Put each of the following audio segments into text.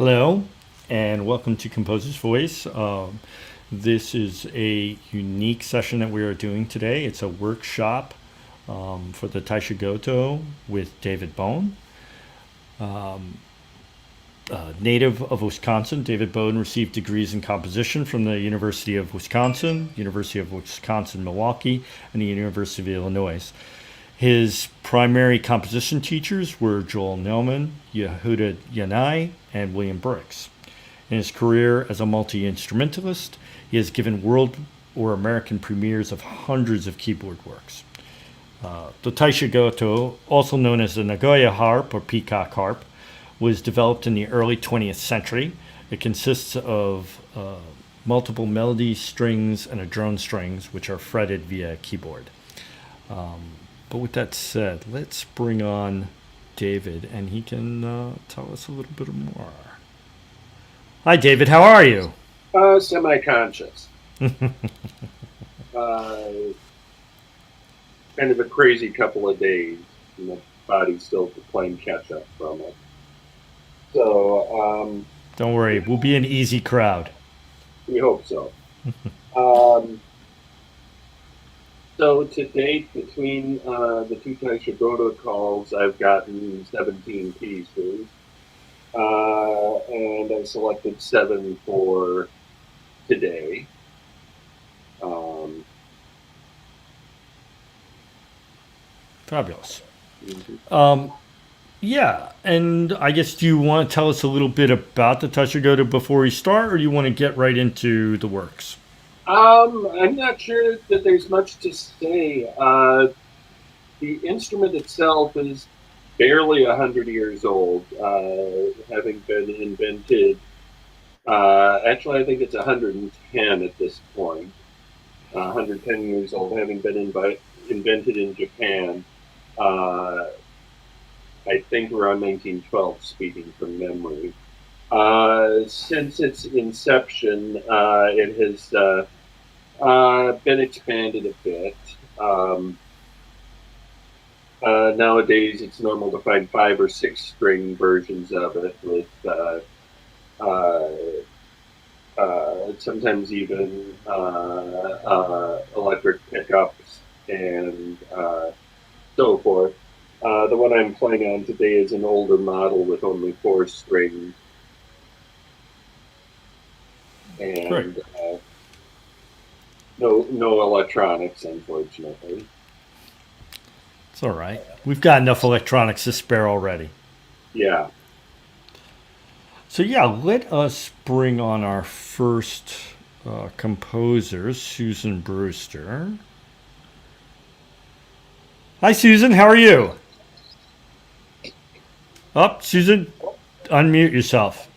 Hello, and welcome to Composer's Voice. This is a unique session that we are doing today. It's a workshop for the Taishogoto with David Bohn. Native of Wisconsin, David Bohn received degrees in composition from the University of Wisconsin-Milwaukee, and the University of Illinois. His primary composition teachers were Joel Naumann, Yehuda Yannay, and William Briggs. In his career as a multi-instrumentalist, he has given world or American premieres of hundreds of keyboard works. The Taishogoto, also known as the Nagoya Harp or Peacock Harp, was developed in the early 20th century. It consists of multiple melody strings and a drone strings, which are fretted via a keyboard. But with that said, let's bring on David, and he can tell us a little bit more. Hi, David. How are you? Semi-conscious. Kind of a crazy couple of days. And the body's still playing catch-up from it. So, don't worry. We'll be an easy crowd. We hope so. So to date, between the two Taishogoto calls, I've gotten 17 pieces, and I selected 7 for today. Fabulous. Mm-hmm. Yeah, and I guess, do you want to tell us a little bit about the Taishogoto before we start, or do you want to get right into the works? I'm not sure that there's much to say. The instrument itself is barely 100 years old, having been invented. Actually, I think it's 110 at this point. 110 years old, having been invented in Japan. I think around 1912, speaking from memory. Since its inception, it has been expanded a bit. Nowadays, it's normal to find 5 or 6 string versions of it with sometimes even electric pickups and so forth. The one I'm playing on today is an older model with only 4 strings. And no electronics, unfortunately. It's all right. We've got enough electronics to spare already. Yeah. So yeah, let us bring on our first composer, Susan Brewster. Hi, Susan. How are you? Susan, unmute yourself.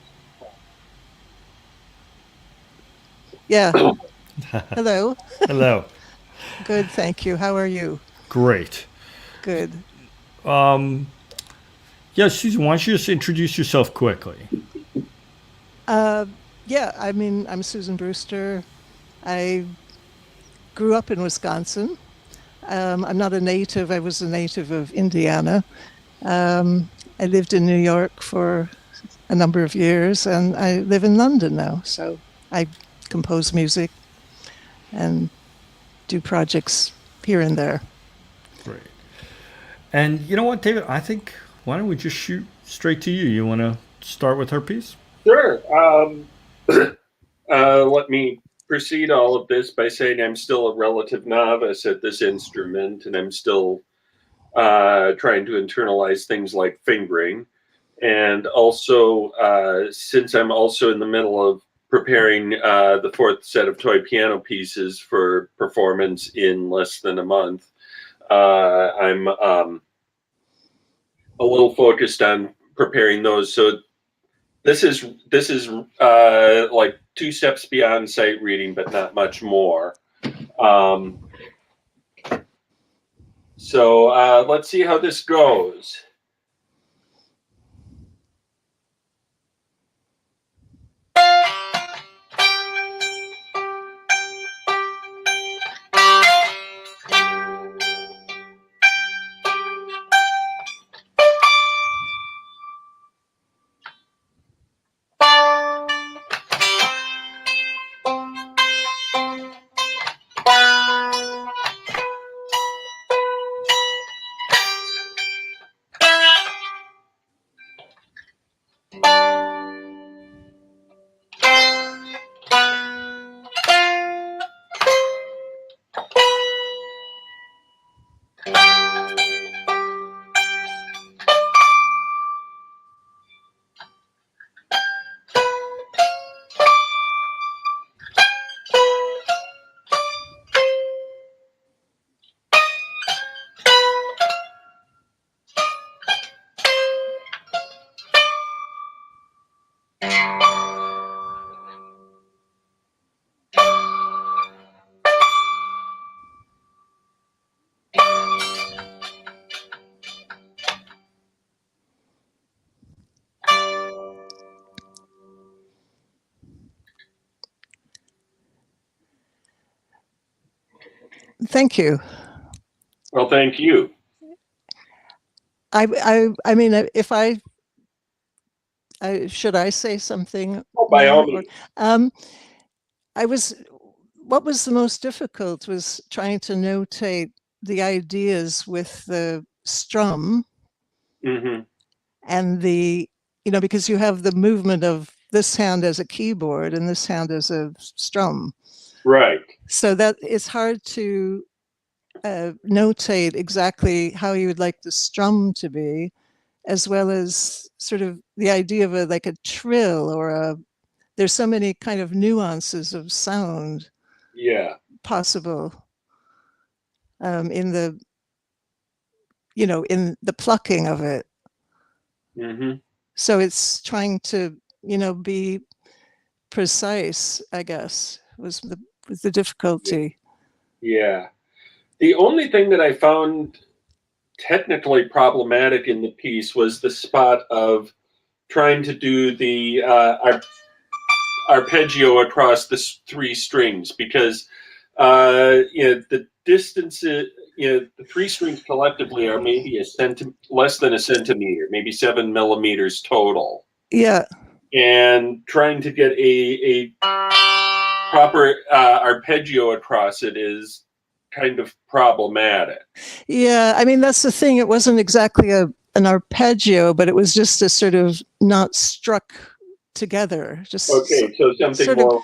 Yeah. Hello. Hello. Good, thank you. How are you? Great. Good. Yeah, Susan, why don't you just introduce yourself quickly? I'm Susan Brewster. I grew up in Wisconsin. I'm not a native. I was a native of Indiana. I lived in New York for a number of years, and I live in London now. So I compose music and do projects here and there. Great. And you know what, David? I think, why don't we just shoot straight to you? You want to start with her piece? Sure. Let me precede all of this by saying I'm still a relative novice at this instrument, and I'm still trying to internalize things like fingering. And also, since I'm also in the middle of preparing the 4th set of toy piano pieces for performance in less than a month, I'm a little focused on preparing those. So this is like 2 steps beyond sight reading, but not much more. So let's see how this goes. Thank you. Well, thank you. I mean, if I should I say something? Oh, by now, all means. What was the most difficult was trying to notate the ideas with the strum Mm-hmm. and because you have the movement of this hand as a keyboard and this hand as a strum. Right. So that it's hard to notate exactly how you would like the strum to be, as well as sort of the idea of like a trill or there's so many kind of nuances of sound possible in the plucking of it. Mm-hmm. So it's trying to be precise, I guess, was the difficulty. Yeah. The only thing that I found technically problematic in the piece was the spot of trying to do the arpeggio across the three strings, because the distances, the three strings collectively are maybe less than a centimeter, maybe 7 millimeters total. Yeah. And trying to get a proper arpeggio across it is kind of problematic. Yeah, I mean, that's the thing. It wasn't exactly an arpeggio, but it was just a sort of not struck together. Just okay, so something sort more. Of,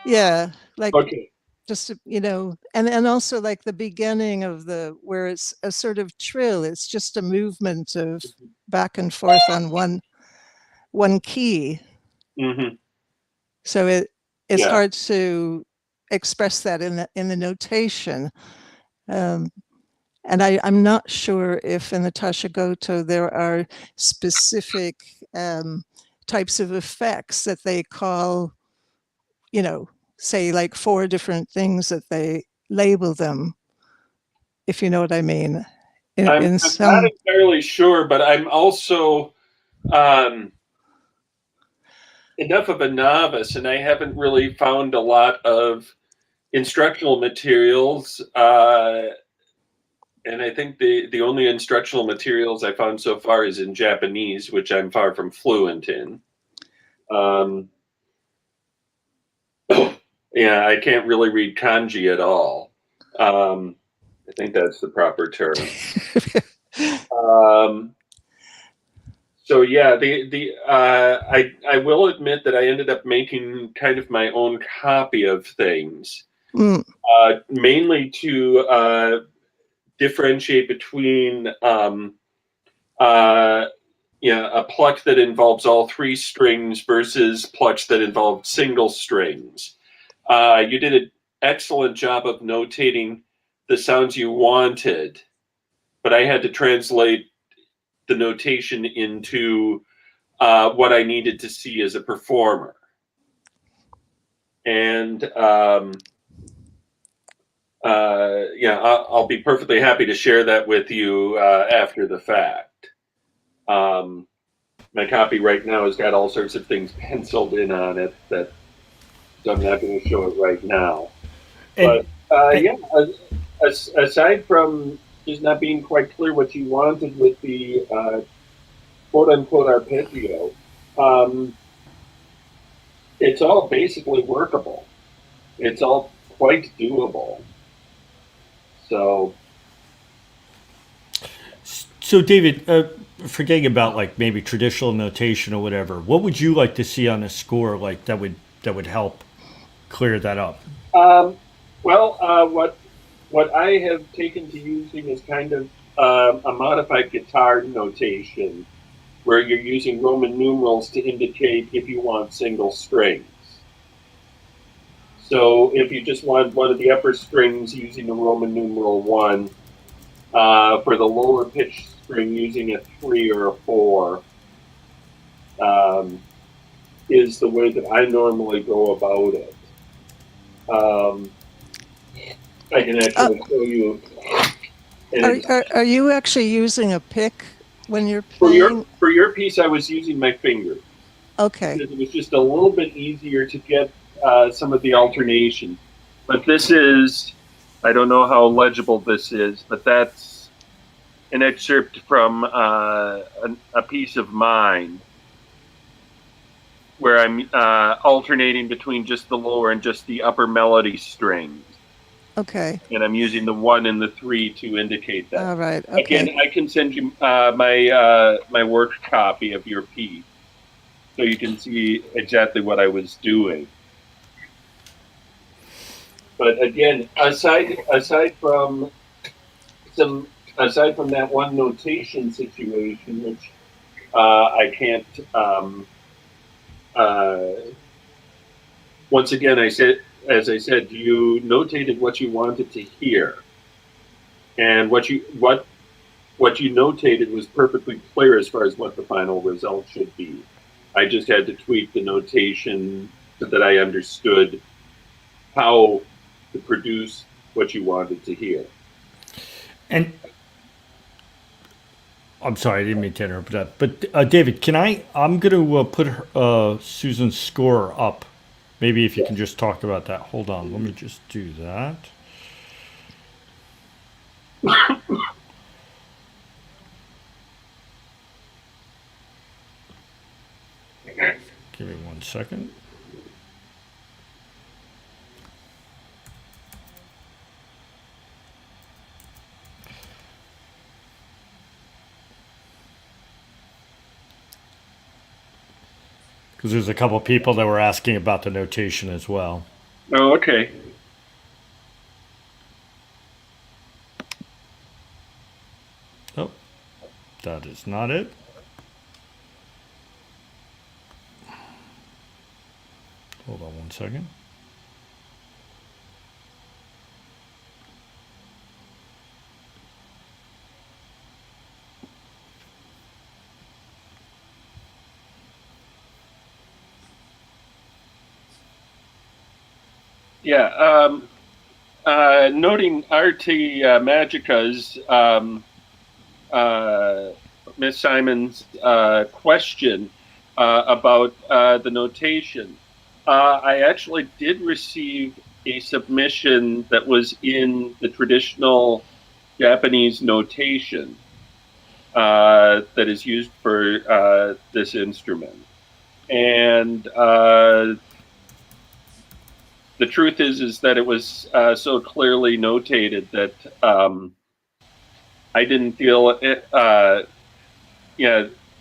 yeah, like okay. Just and also like the beginning of where it's a sort of trill. It's just a movement of back and forth on one key. Mm-hmm. So it's hard to express that in the notation. And I'm not sure if in the Taishogoto there are specific types of effects that they call, say like 4 different things that they label them, if you know what I mean. I'm not entirely sure, but I'm also enough of a novice, and I haven't really found a lot of instructional materials. And I think the only instructional materials I found so far is in Japanese, which I'm far from fluent in. Yeah, I can't really read kanji at all. I think that's the proper term. So yeah, I will admit that I ended up making kind of my own copy of things, mainly to differentiate between a pluck that involves all 3 strings versus plucks that involve single strings. You did an excellent job of notating the sounds you wanted, but I had to translate the notation into what I needed to see as a performer. And I'll be perfectly happy to share that with you after the fact. My copy right now has got all sorts of things penciled in on it so I'm not going to show it right now. But aside from just not being quite clear what you wanted with the quote-unquote arpeggio, it's all basically workable. It's all quite doable. So David, forgetting about like maybe traditional notation or whatever, what would you like to see on a score like that would help clear that up? What what I have taken to using is kind of a modified guitar notation, where you're using Roman numerals to indicate if you want single strings. So if you just want one of the upper strings using a Roman numeral 1, for the lower pitch string using a 3 or a 4, is the way that I normally go about it. I can actually show you. Are you actually using a pick when you're For playing? your piece, I was using my fingers. Okay. Because it was just a little bit easier to get some of the alternation. But this is, I don't know how legible this is, but that's an excerpt from a piece of mine where I'm alternating between just the lower and just the upper melody strings. Okay. And I'm using the 1 and the 3 to indicate that. All right. Okay. Again, I can send you my work copy of your piece, so you can see exactly what I was doing. But again, aside from that one notation situation, which I can't. Once again, as I said, you notated what you wanted to hear, and what you notated was perfectly clear as far as what the final result should be. I just had to tweak the notation so that I understood how to produce what you wanted to hear. And I'm sorry, I didn't mean to interrupt that. But David, I'm going to put Susan's score up. Maybe if you can just talk about that. Hold on, let me just do that. Give me 1 second. Because there's a couple people that were asking about the notation as well. Oh, okay. Oh, that is not it. Hold on 1 second. Yeah. Noting RT Magica's Miss Simon's question about the notation. I actually did receive a submission that was in the traditional Japanese notation that is used for this instrument. And the truth is that it was so clearly notated that I didn't feel it,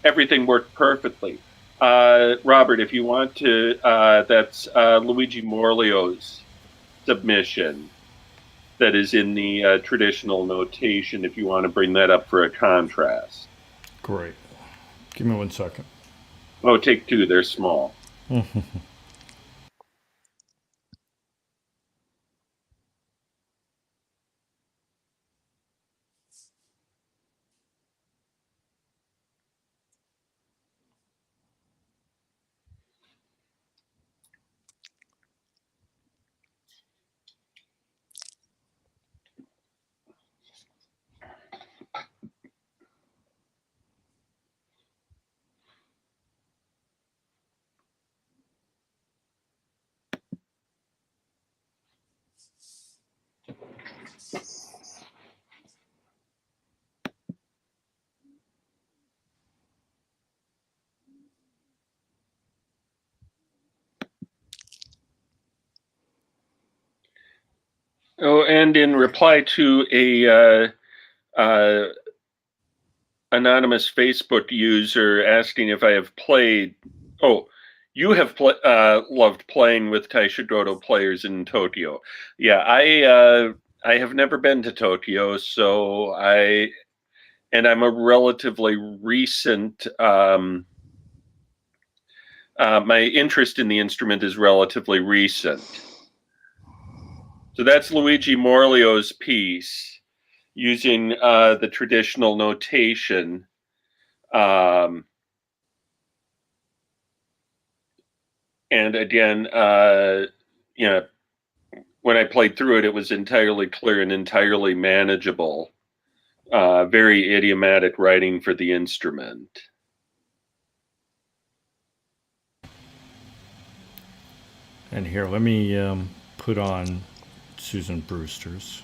everything worked perfectly. Robert, if you want to, that's Luigi Morlio's submission that is in the traditional notation, if you want to bring that up for a contrast. Great. Give me 1 second. Oh, take 2, they're small. Oh, and in reply to a anonymous Facebook user asking if I have played. Oh, you have loved playing with Taishogoto players in Tokyo. Yeah, I have never been to Tokyo, so I'm a relatively recent. My interest in the instrument is relatively recent. So that's Luigi Morlio's piece, using the traditional notation. And again, when I played through it, it was entirely clear and entirely manageable. Very idiomatic writing for the instrument. And here, let me put on Susan Brewster's.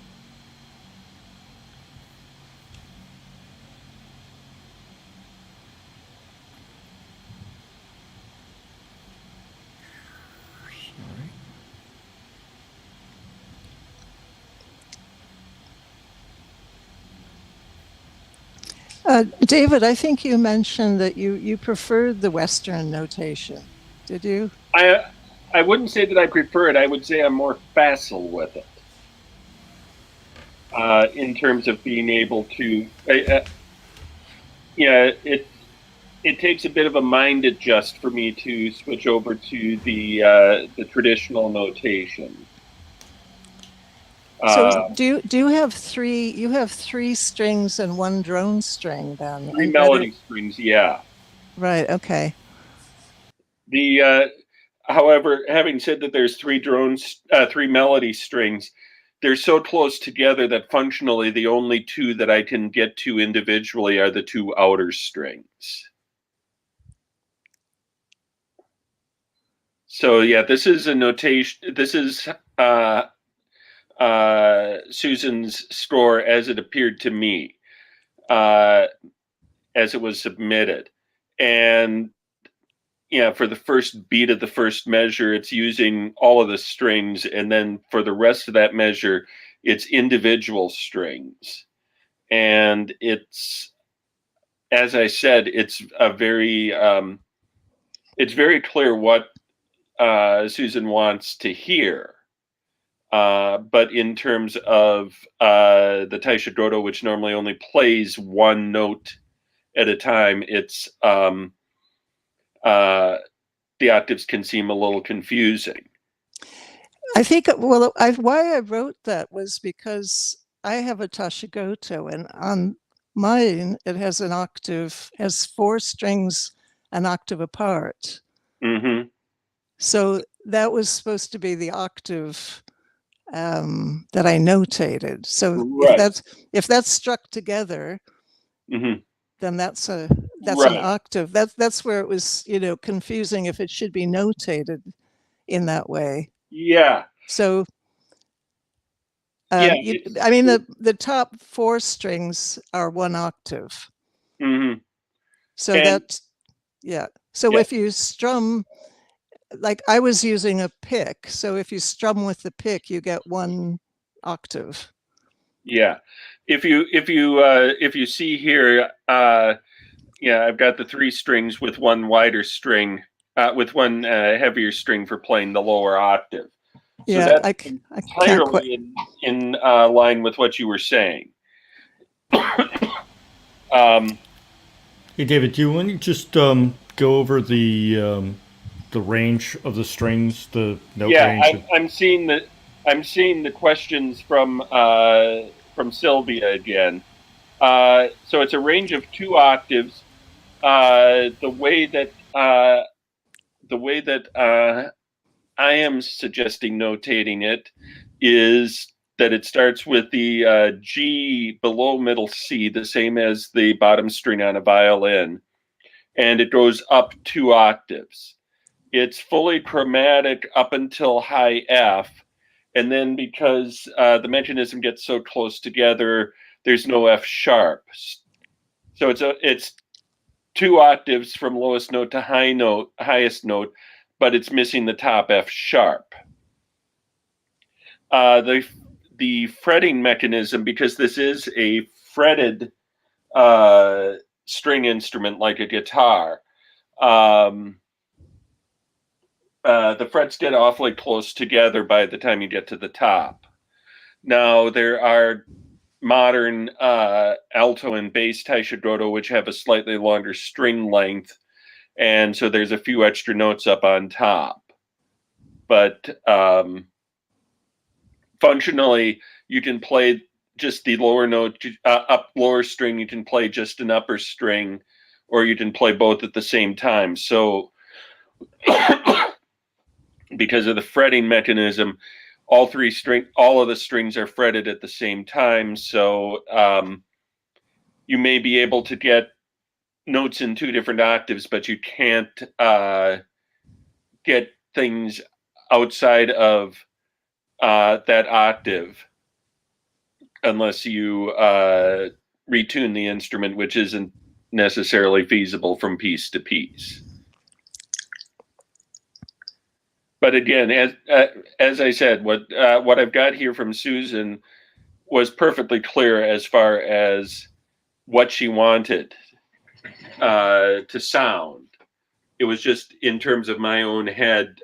David, I think you mentioned that you preferred the Western notation. Did you? I wouldn't say that I prefer it. I would say I'm more facile with it. In terms of being able to, it takes a bit of a mind adjust for me to switch over to the traditional notation. So do you have three? You have three strings and one drone string then. Three melody strings, yeah. Right. Okay. However, having said that, there's three melody strings. They're so close together that functionally the only two that I can get to individually are the two outer strings. So yeah, this is a notation. This is Susan's score as it appeared to me, as it was submitted. And for the first beat of the first measure, it's using all of the strings, and then for the rest of that measure, it's individual strings. And it's, as I said, it's very clear what Susan wants to hear. But in terms of the Taishogoto, which normally only plays one note at a time, it's the octaves can seem a little confusing. I think, why I wrote that was because I have a Taishogoto, and on mine it has an octave, has four strings an octave apart. Mm-hmm. So that was supposed to be the octave that I notated. So right. if that's struck together, mm-hmm. then that's right. an octave. That's where it was, confusing if it should be notated in that way. Yeah. So, the top four strings are one octave. Mm-hmm. So if you strum, like I was using a pick, so if you strum with the pick, you get one octave. Yeah. If you see here, I've got the three strings with one wider string, with one heavier string for playing the lower octave. So that's entirely in line with what you were saying. Hey, David, do you want to just go over the range of the strings, the note range? I'm seeing the questions from Sylvia again. So it's a range of 2 octaves. The way that I am suggesting notating it is that it starts with the G below middle C, the same as the bottom string on a violin, and it goes up 2 octaves. It's fully chromatic up until high F, and then because the mechanism gets so close together, there's no F sharp. So it's 2 octaves from lowest note to highest note, but it's missing the top F sharp. The fretting mechanism, because this is a fretted string instrument like a guitar, the frets get awfully close together by the time you get to the top. Now there are modern alto and bass Taishogoto which have a slightly longer string length, and so there's a few extra notes up on top. But functionally, you can play just the lower note, lower string. You can play just an upper string, or you can play both at the same time. So, because of the fretting mechanism, all of the strings are fretted at the same time. So, you may be able to get notes in two different octaves, but you can't get things outside of that octave unless you retune the instrument, which isn't necessarily feasible from piece to piece. But again, as I said, what I've got here from Susan was perfectly clear as far as what she wanted to sound. It was just in terms of my own head,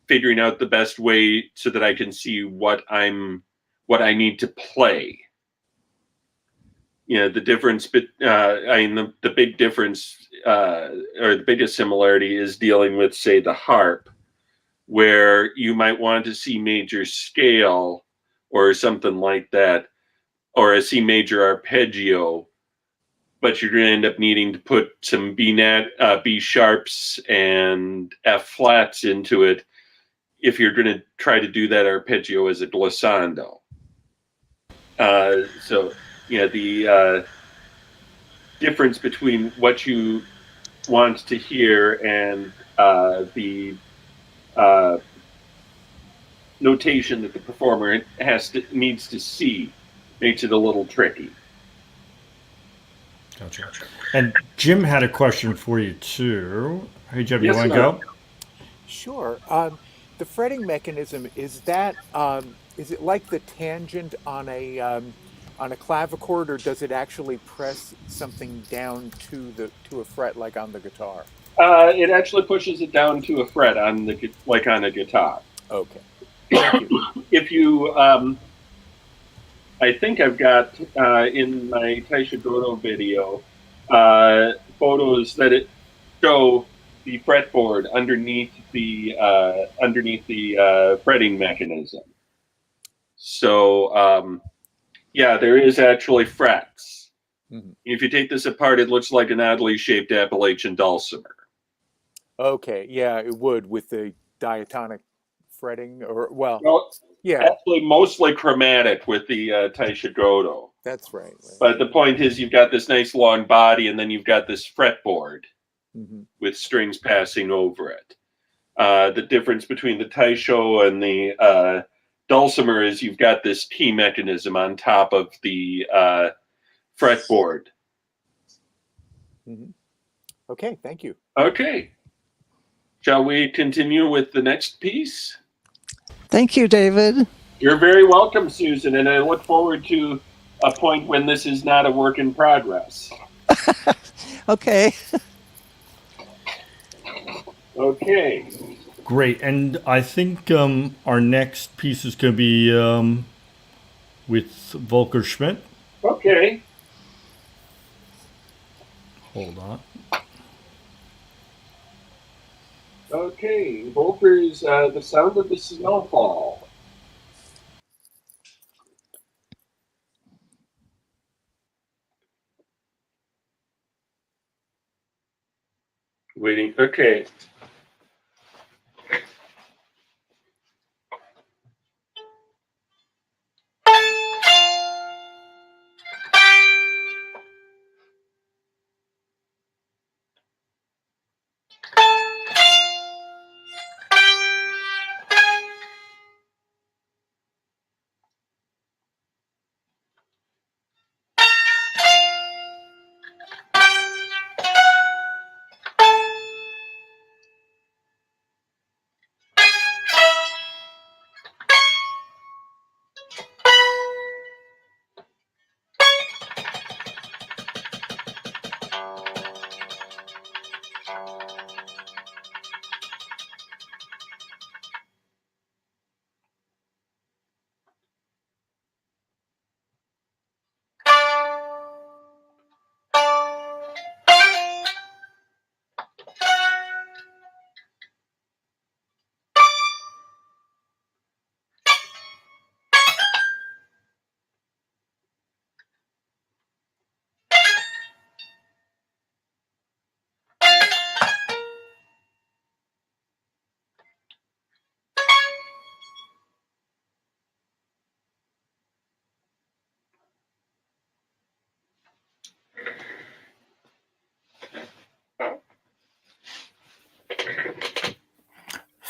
figuring out the best way so that I can see what I need to play. You know, the difference, the big difference, or the biggest similarity is dealing with, say, the harp, where you might want to C major scale or something like that, or a C major arpeggio, but you're going to end up needing to put some B sharps and F flats into it if you're going to try to do that arpeggio as a glissando. So, you know, the difference between what you want to hear and the notation that the performer needs to see makes it a little tricky. Gotcha. And Jim had a question for you too. Hey, Jim, Yes, you want to ma'am. go? Sure. The fretting mechanism, is it like the tangent on a clavichord, or does it actually press something down to a fret like on the guitar? It actually pushes it down to a fret on like on a guitar. Okay. Thank you. If you, I think I've got in my Taishogoto video photos that show the fretboard underneath the fretting mechanism. So yeah, there is actually frets. Mm-hmm. If you take this apart, it looks like an oddly shaped Appalachian dulcimer. Okay. Yeah, it would with the diatonic fretting, or well, yeah, actually mostly chromatic with the Taishogoto. that's right. But the point is, you've got this nice long body, and then you've got this fretboard with strings passing over it. The difference between the Taisho and the dulcimer is you've got this T mechanism on top of the fretboard. Okay, thank you. Okay. Shall we continue with the next piece? Thank you, David. You're very welcome, Susan, and I look forward to a point when this is not a work in progress. Okay. Okay. Great. And I think our next piece is going to be with Volker Schmidt. Okay. Hold on. Okay. Volker's The Sound of the Snowfall. Waiting. Okay.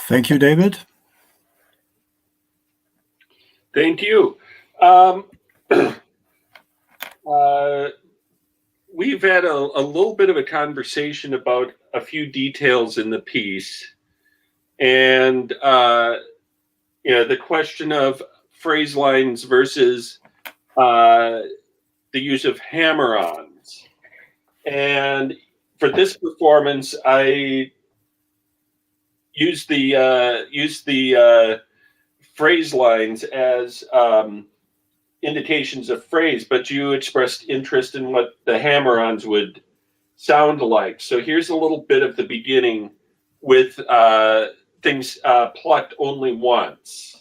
Thank you, David. Thank you. We've had a little bit of a conversation about a few details in the piece, and the question of phrase lines versus the use of hammer-ons. And for this performance, I used the phrase lines as indications of phrase, but you expressed interest in what the hammer-ons would sound like. So here's a little bit of the beginning with things plucked only once.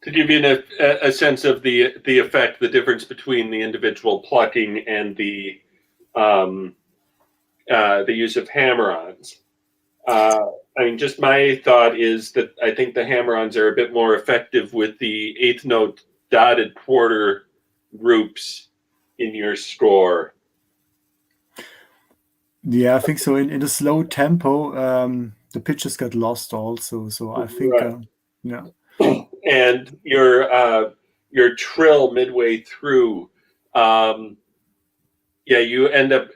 To give you a sense of the effect, the difference between the individual plucking and the use of hammer-ons. I mean, just my thought is that I think the hammer-ons are a bit more effective with the eighth note dotted quarter groups in your score. Yeah, I think so. In the slow tempo, the pitches get lost also. So I think, Right. yeah. And your trill midway through, you end up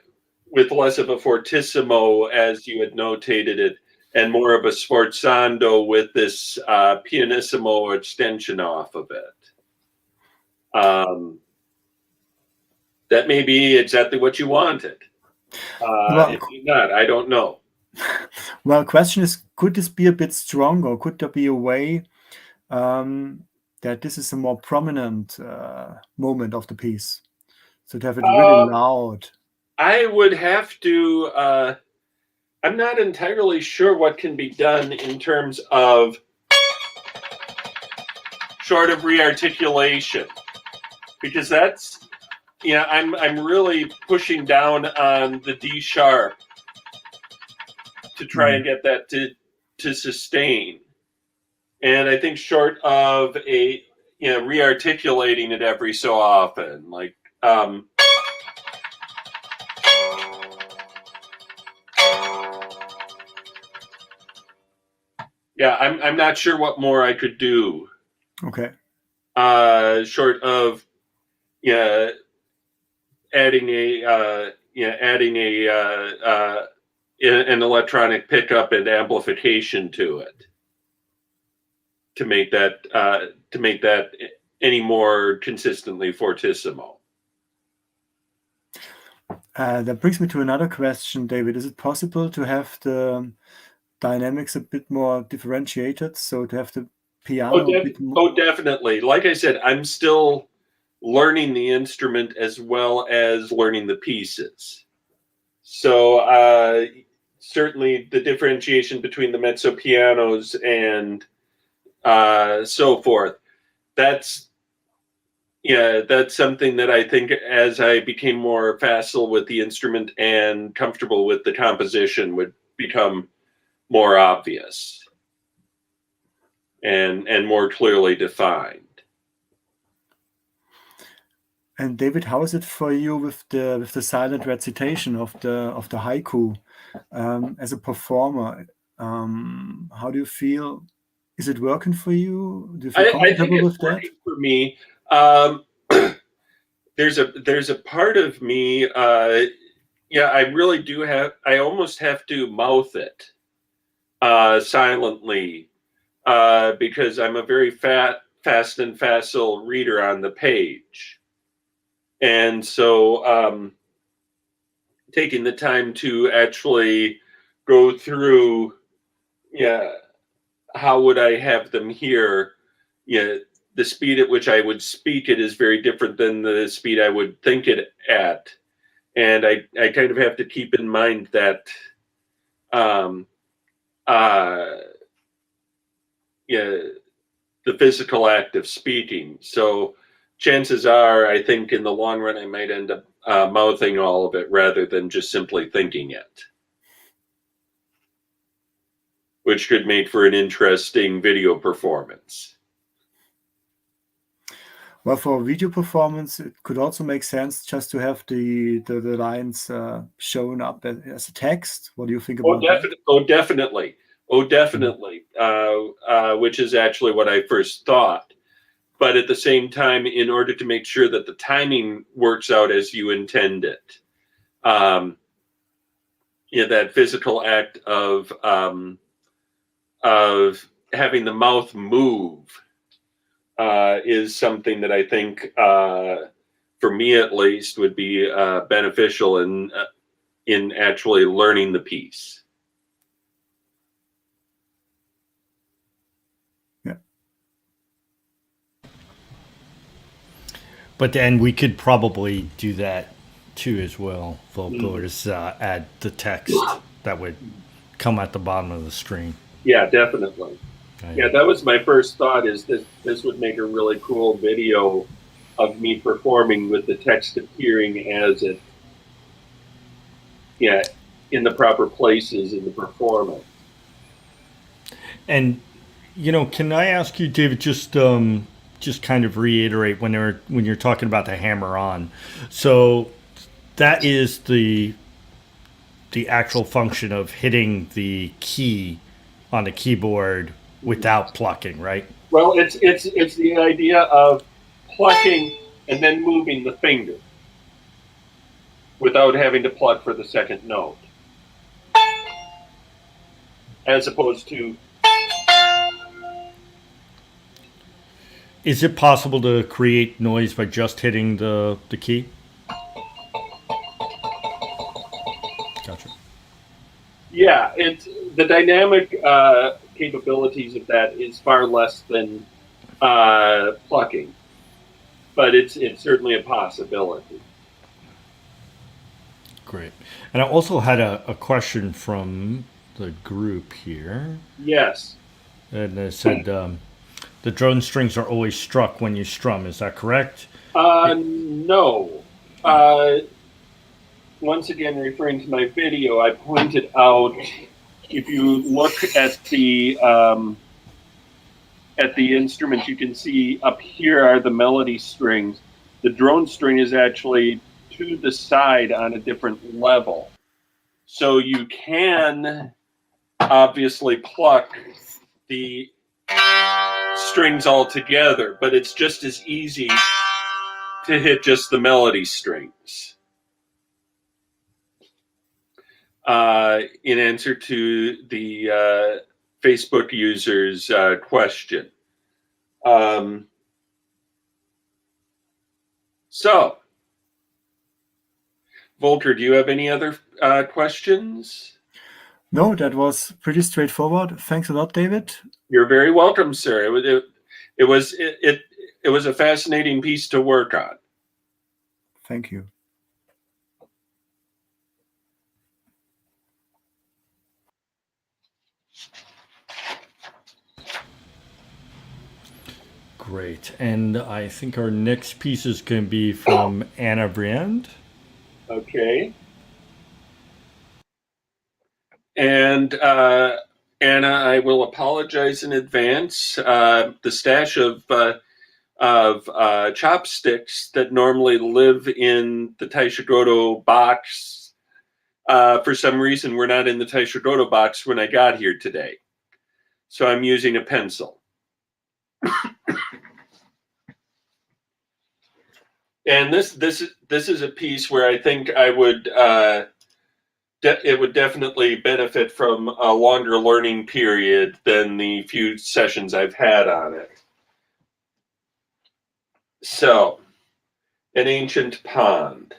with less of a fortissimo as you had notated it, and more of a sforzando with this pianissimo extension off of it. That may be exactly what you wanted. If not, I don't know. Well, question is, could this be a bit stronger? Could there be a way that this is a more prominent moment of the piece? So to have it really loud. I would have to, I'm not entirely sure what can be done in terms of short of rearticulation, because that's, I'm really pushing down on the D sharp to try and get that to sustain. And I think short of a, rearticulating it every so often, like, I'm not sure what more I could do. Okay. Short of, adding an electronic pickup and amplification to it to make that any more consistently fortissimo. That brings me to another question, David. Is it possible to have the dynamics a bit more differentiated? So to have the piano a bit more... Oh, definitely. Like I said, I'm still learning the instrument as well as learning the pieces. So certainly the differentiation between the mezzo pianos and so forth, that's something that I think as I became more facile with the instrument and comfortable with the composition would become more obvious and more clearly defined. And David, how is it for you with the silent recitation of the haiku as a performer? How do you feel? Is it working for you? Do you feel comfortable with that? For me, there's a part of me. I really do have. I almost have to mouth it silently because I'm a very fast and facile reader on the page. And so taking the time to actually go through, how would I have them here? The speed at which I would speak it is very different than the speed I would think it at. And I kind of have to keep in mind that, the physical act of speaking. So chances are, I think in the long run, I might end up mouthing all of it rather than just simply thinking it, which could make for an interesting video performance. Well, for video performance, it could also make sense just to have the lines shown up as a text. What do you think about that? Definitely. Which is actually what I first thought. But at the same time, in order to make sure that the timing works out as you intend it, that physical act of having the mouth move is something that I think, for me at least, would be beneficial in actually learning the piece. Yeah. But then we could probably do that too as well. Vocalist add the text that would come at the bottom of the string. Yeah, definitely. Yeah, that was my first thought, is that this would make a really cool video of me performing with the text appearing as it, in the proper places in the performance. And, can I ask you, David, just kind of reiterate when you're talking about the hammer on. So that is the actual function of hitting the key on the keyboard without plucking, right? Well, it's the idea of plucking and then moving the finger without having to pluck for the second note, as opposed to. Is it possible to create noise by just hitting the key? Gotcha. Yeah, it's the dynamic capabilities of that is far less than plucking, but it's certainly a possibility. Great. And I also had a question from the group here. Yes. And it said the drone strings are always struck when you strum. Is that correct? No. Once again, referring to my video, I pointed out, if you look at the instrument, you can see up here are the melody strings. The drone string is actually to the side on a different level. So you can obviously pluck the strings all together, but it's just as easy to hit just the melody strings. In answer to the Facebook user's question. So, Volker, do you have any other questions? No, that was pretty straightforward. Thanks a lot, David. You're very welcome, sir. It was a fascinating piece to work on. Thank you. Great. And I think our next piece is going to be from Anna Brand. Okay. And Anna, I will apologize in advance. The stash of chopsticks that normally live in the Taishogoto box, for some reason, were not in the Taishogoto box when I got here today. So I'm using a pencil. And this is a piece where I think I would it would definitely benefit from a longer learning period than the few sessions I've had on it. So, an ancient pond.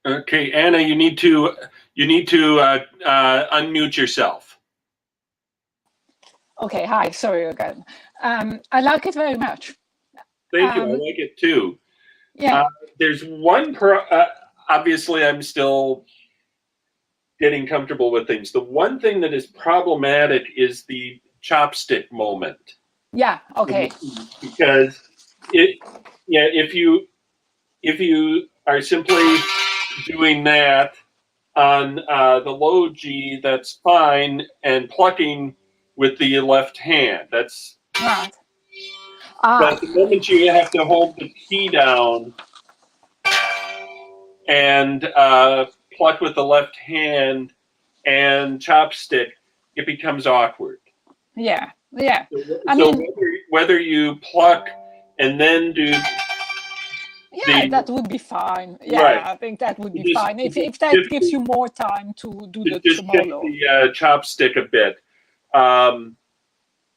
Okay, Anna, you need to unmute yourself. Okay, hi, sorry again. I like it very much. Thank you. I like it too. Yeah. There's one obviously I'm still getting comfortable with things. The one thing that is problematic is the chopstick moment. Yeah, okay. Because if you are simply doing that on the low G, that's fine, and plucking with the left hand. That's right. But the moment you have to hold the key down and pluck with the left hand and chopstick, it becomes awkward. Yeah, yeah. So whether you pluck and then do... Yeah, that would be fine. Yeah, right. I think that would be fine. If that gives you more time to do the tremolo. The chopstick a bit.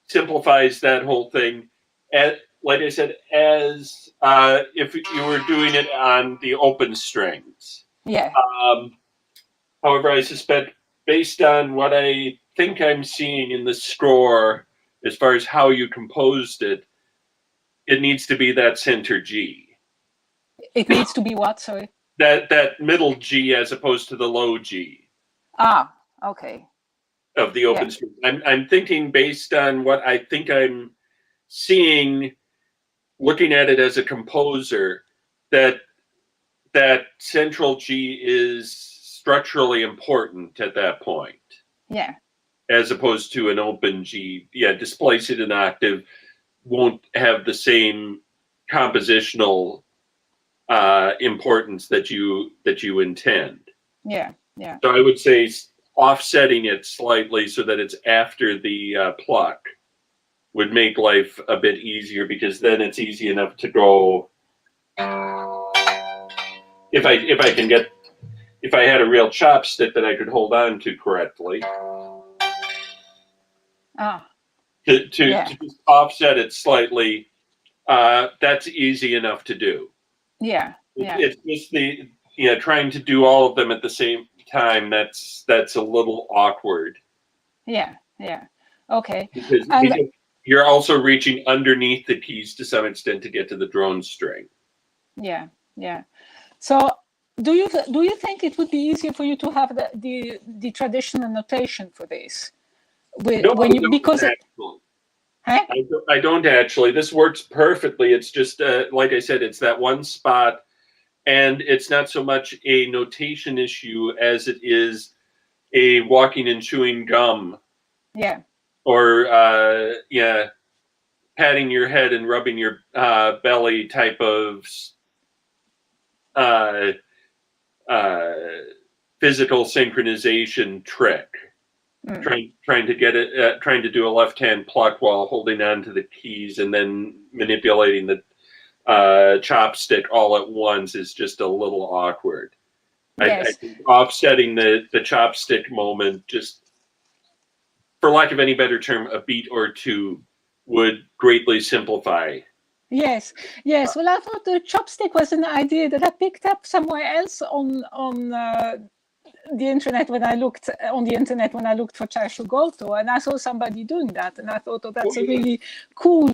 Simplifies that whole thing. And like I said, as if you were doing it on the open strings. Yeah. However, I suspect, based on what I think I'm seeing in the score, as far as how you composed it, it needs to be that center G. It needs to be what, sorry? That middle G as opposed to the low G. Ah, okay. Of the open string. I'm thinking, based on what I think I'm seeing, looking at it as a composer, that central G is structurally important at that point. Yeah. As opposed to an open G. Yeah, displace it an octave won't have the same compositional importance that you intend. Yeah, yeah. So I would say offsetting it slightly so that it's after the pluck would make life a bit easier, because then it's easy enough to go. If I had a real chopstick that I could hold on to correctly. To just offset it slightly, that's easy enough to do. Yeah, yeah. It's just trying to do all of them at the same time. That's a little awkward. Yeah, yeah. Okay. Because you're also reaching underneath the keys to some extent to get to the drone string. Yeah, yeah. So do you think it would be easier for you to have the traditional notation for this? I don't actually. This works perfectly. It's just like I said, it's that one spot, and it's not so much a notation issue as it is a walking and chewing gum. Yeah. Or patting your head and rubbing your belly type of physical synchronization trick. Trying to get it, trying to do a left-hand pluck while holding on to the keys and then manipulating the chopstick all at once is just a little awkward. Yes. I think offsetting the chopstick moment, just for lack of any better term, a beat or two, would greatly simplify. Yes, yes. Well, I thought the chopstick was an idea that I picked up somewhere else on the internet when I looked for Taishogoto, and I saw somebody doing that, and I thought, oh, that's a really cool.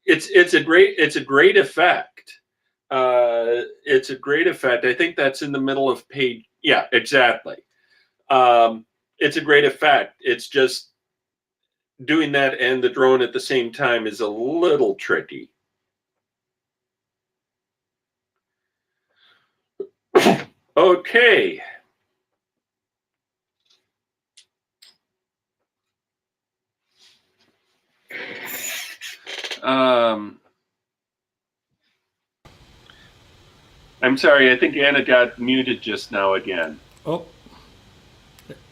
It's a great effect. It's a great effect. I think that's in the middle of page. Yeah, exactly. It's a great effect. It's just doing that and the drone at the same time is a little tricky. Okay. I'm sorry, I think Anna got muted just now again. Oh.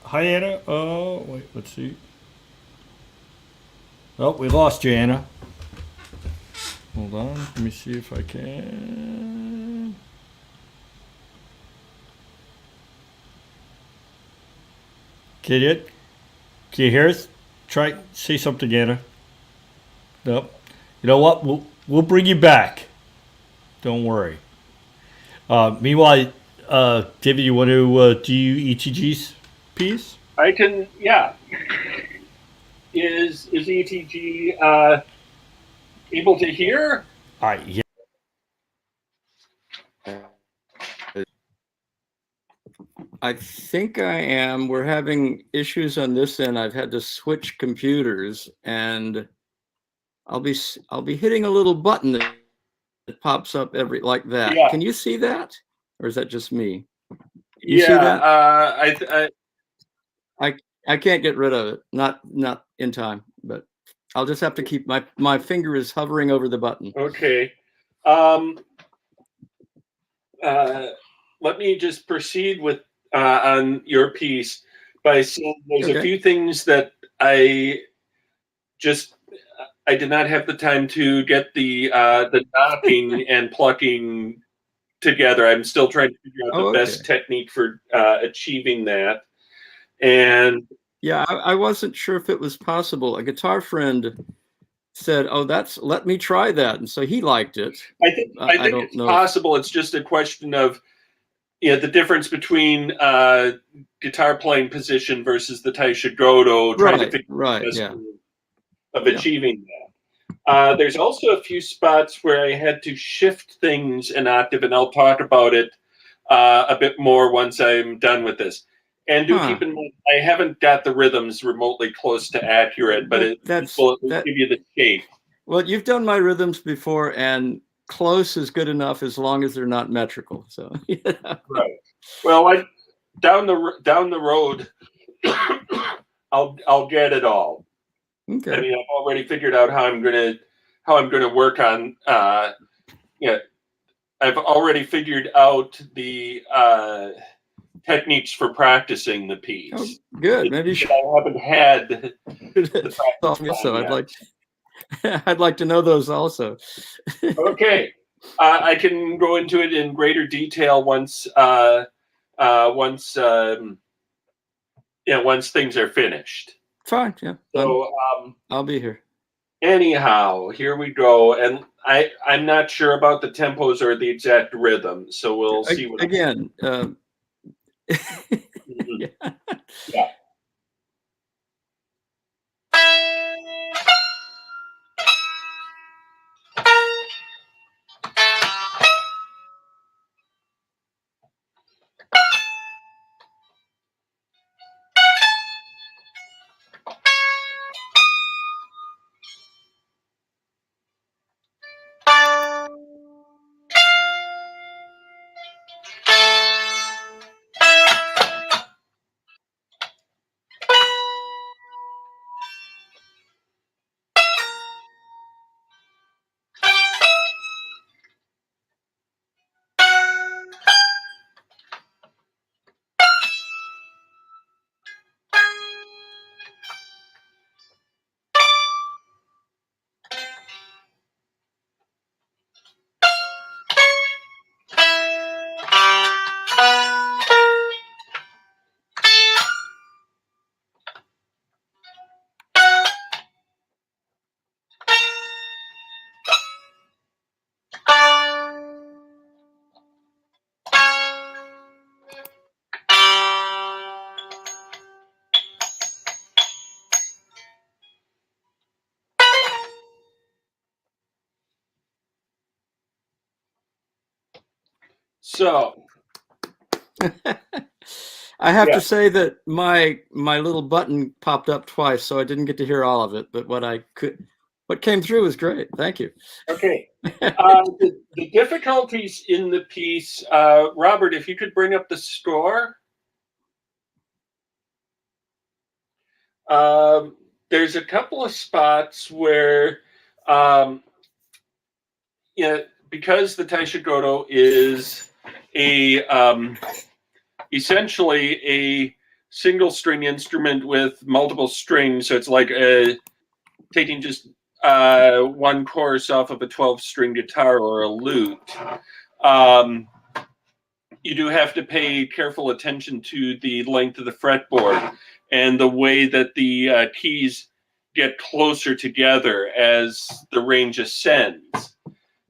Hi, Anna. Oh, wait, let's see. Oh, we lost you, Anna. Hold on, let me see if I can. Can you hear us? Say something, Anna. Nope. You know what? We'll bring you back. Don't worry. Meanwhile, David, you want to do ETG's piece? I can, yeah. Is ETG able to hear? Yeah. I think I am. We're having issues on this end. I've had to switch computers, and I'll be hitting a little button that pops up like that. Yeah. Can you see that, or is that just me? You see that? I can't get rid of it. Not in time, but I'll just have to keep my finger is hovering over the button. Okay. Let me just proceed with on your piece by saying there's a few things that I did not have the time to get the knocking and plucking together. I'm still trying to figure out the best technique for achieving that. And yeah, I wasn't sure if it was possible. A guitar friend said, "Oh, let me try that," and so he liked it. I think it's possible. It's just a question of the difference between guitar playing position versus the Taishogoto, trying to figure out of achieving that. There's also a few spots where I had to shift things an octave, and I'll talk about it a bit more once I'm done with this. And do keep in mind, I haven't got the rhythms remotely close to accurate, but it will give you the shape. Well, you've done my rhythms before, and close is good enough as long as they're not metrical. So right. Well, down the road, I'll get it all. Okay. I mean, I've already figured out how I'm gonna work on. I've already figured out the techniques for practicing the piece. Oh, good. Maybe I haven't had the practice so I'd like to know those also. Okay, I can go into it in greater detail once things are finished. Fine. Yeah. So I'll be here. Anyhow, here we go, and I'm not sure about the tempos or the exact rhythm, so we'll see what again. Yeah. So I have to say that my little button popped up twice, so I didn't get to hear all of it. But what came through was great. Thank you. Okay. The difficulties in the piece, Robert, if you could bring up the score. There's a couple of spots where, because the Taishogoto is essentially a single string instrument with multiple strings, so it's like taking just one chorus off of a 12-string guitar or a lute. You do have to pay careful attention to the length of the fretboard and the way that the keys get closer together as the range ascends.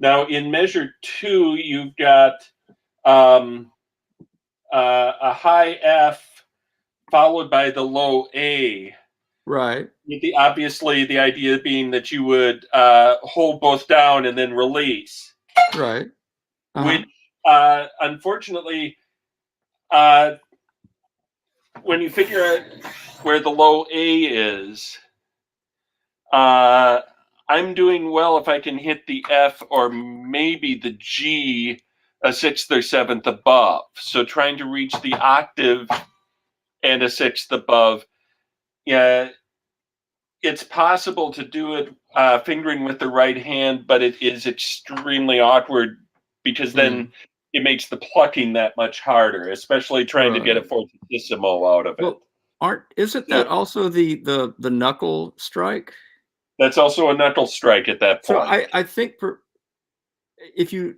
Now, in measure 2, you've got a high F followed by the low A. Right. Obviously, the idea being that you would hold both down and then release. Right. Which, unfortunately, when you figure out where the low A is, I'm doing well if I can hit the F or maybe the G a sixth or seventh above. So trying to reach the octave and a sixth above, yeah, it's possible to do it fingering with the right hand, but it is extremely awkward because then it makes the plucking that much harder, especially trying to get a fortissimo out of it. Well, isn't that also the knuckle strike? That's also a knuckle strike at that point. So I think if you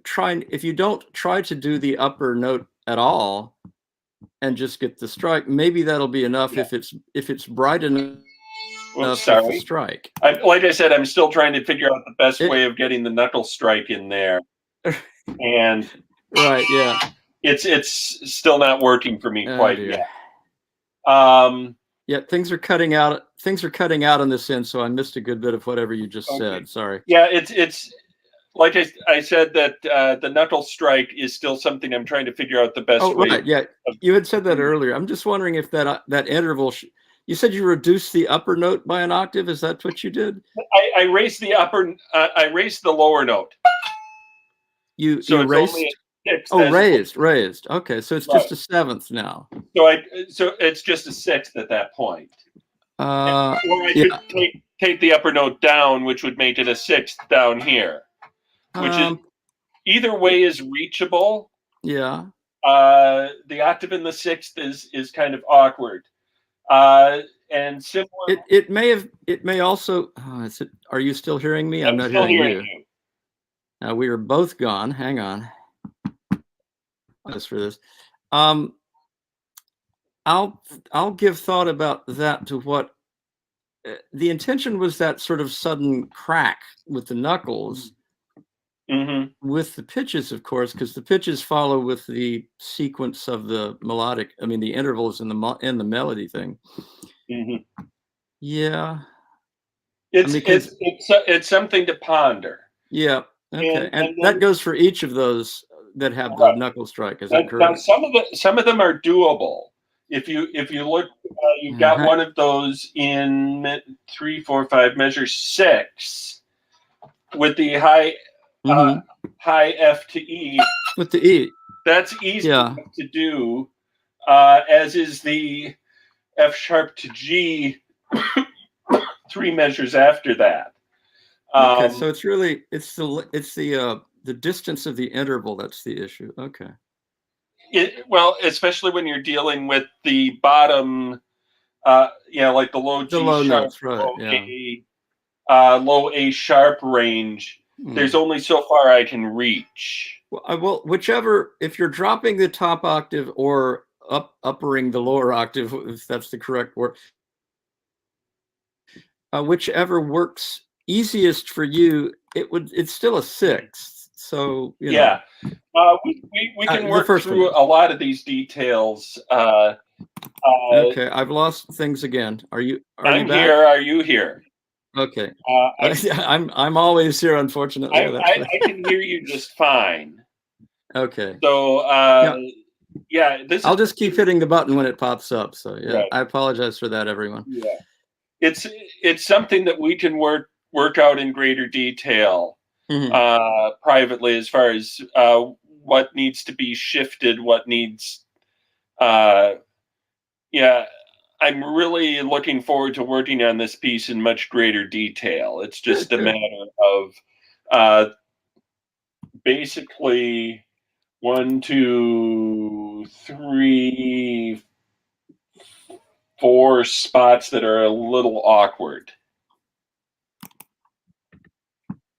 don't try to do the upper note at all and just get the strike, maybe that'll be enough if it's bright enough. Sorry. The strike. Like I said, I'm still trying to figure out the best way of getting the knuckle strike in there, and right, yeah, it's still not working for me quite yet. Yeah, things are cutting out. Things are cutting out on this end, so I missed a good bit of whatever you just said. Sorry. Yeah, it's like I said that the knuckle strike is still something I'm trying to figure out the best way. Right. Yeah, you had said that earlier. I'm just wondering if that interval. You said you reduced the upper note by an octave. Is that what you did? I raised the upper. I raised the lower note. You raised. Raised. Okay, so it's just a seventh now. So it's just a sixth at that point. Or I could take the upper note down, which would make it a sixth down here. Which is either way is reachable. Yeah. The octave in the sixth is kind of awkward. And similar. It may also. Are you still hearing me? I'm not hearing you. Now we are both gone. Hang on. As for this, I'll give thought about that. To what the intention was, that sort of sudden crack with the knuckles. With the pitches, of course, because the pitches follow with the sequence of the melodic. I mean, the intervals in the melody thing. Yeah, it's something to ponder. Yeah, okay, and that goes for each of those that have the knuckle strike. Is that correct? Now, some of them are doable. If you look, you've got one of those in 3, 4, 5 measure 6 with the high. High F to E. With the E. That's easy to do, as is the F sharp to G 3 measures after that. Okay, so it's the distance of the interval that's the issue. Okay. Well, especially when you're dealing with the bottom, like the low G sharp, notes, low A sharp range. There's only so far I can reach. Well, whichever, if you're dropping the top octave or uppering the lower octave, if that's the correct word, whichever works easiest for you, it's still a sixth. So we can work through a lot of these details. Okay, I've lost things again. I'm back? Here. Are you here? Okay. I'm always here, unfortunately. I can hear you just fine. Okay. So I'll just keep hitting the button when it pops up. So right. I apologize for that, everyone. Yeah, it's something that we can work out in greater detail privately, as far as what needs to be shifted, what needs. I'm really looking forward to working on this piece in much greater detail. It's just a matter of basically 1, 2, 3, 4 spots that are a little awkward.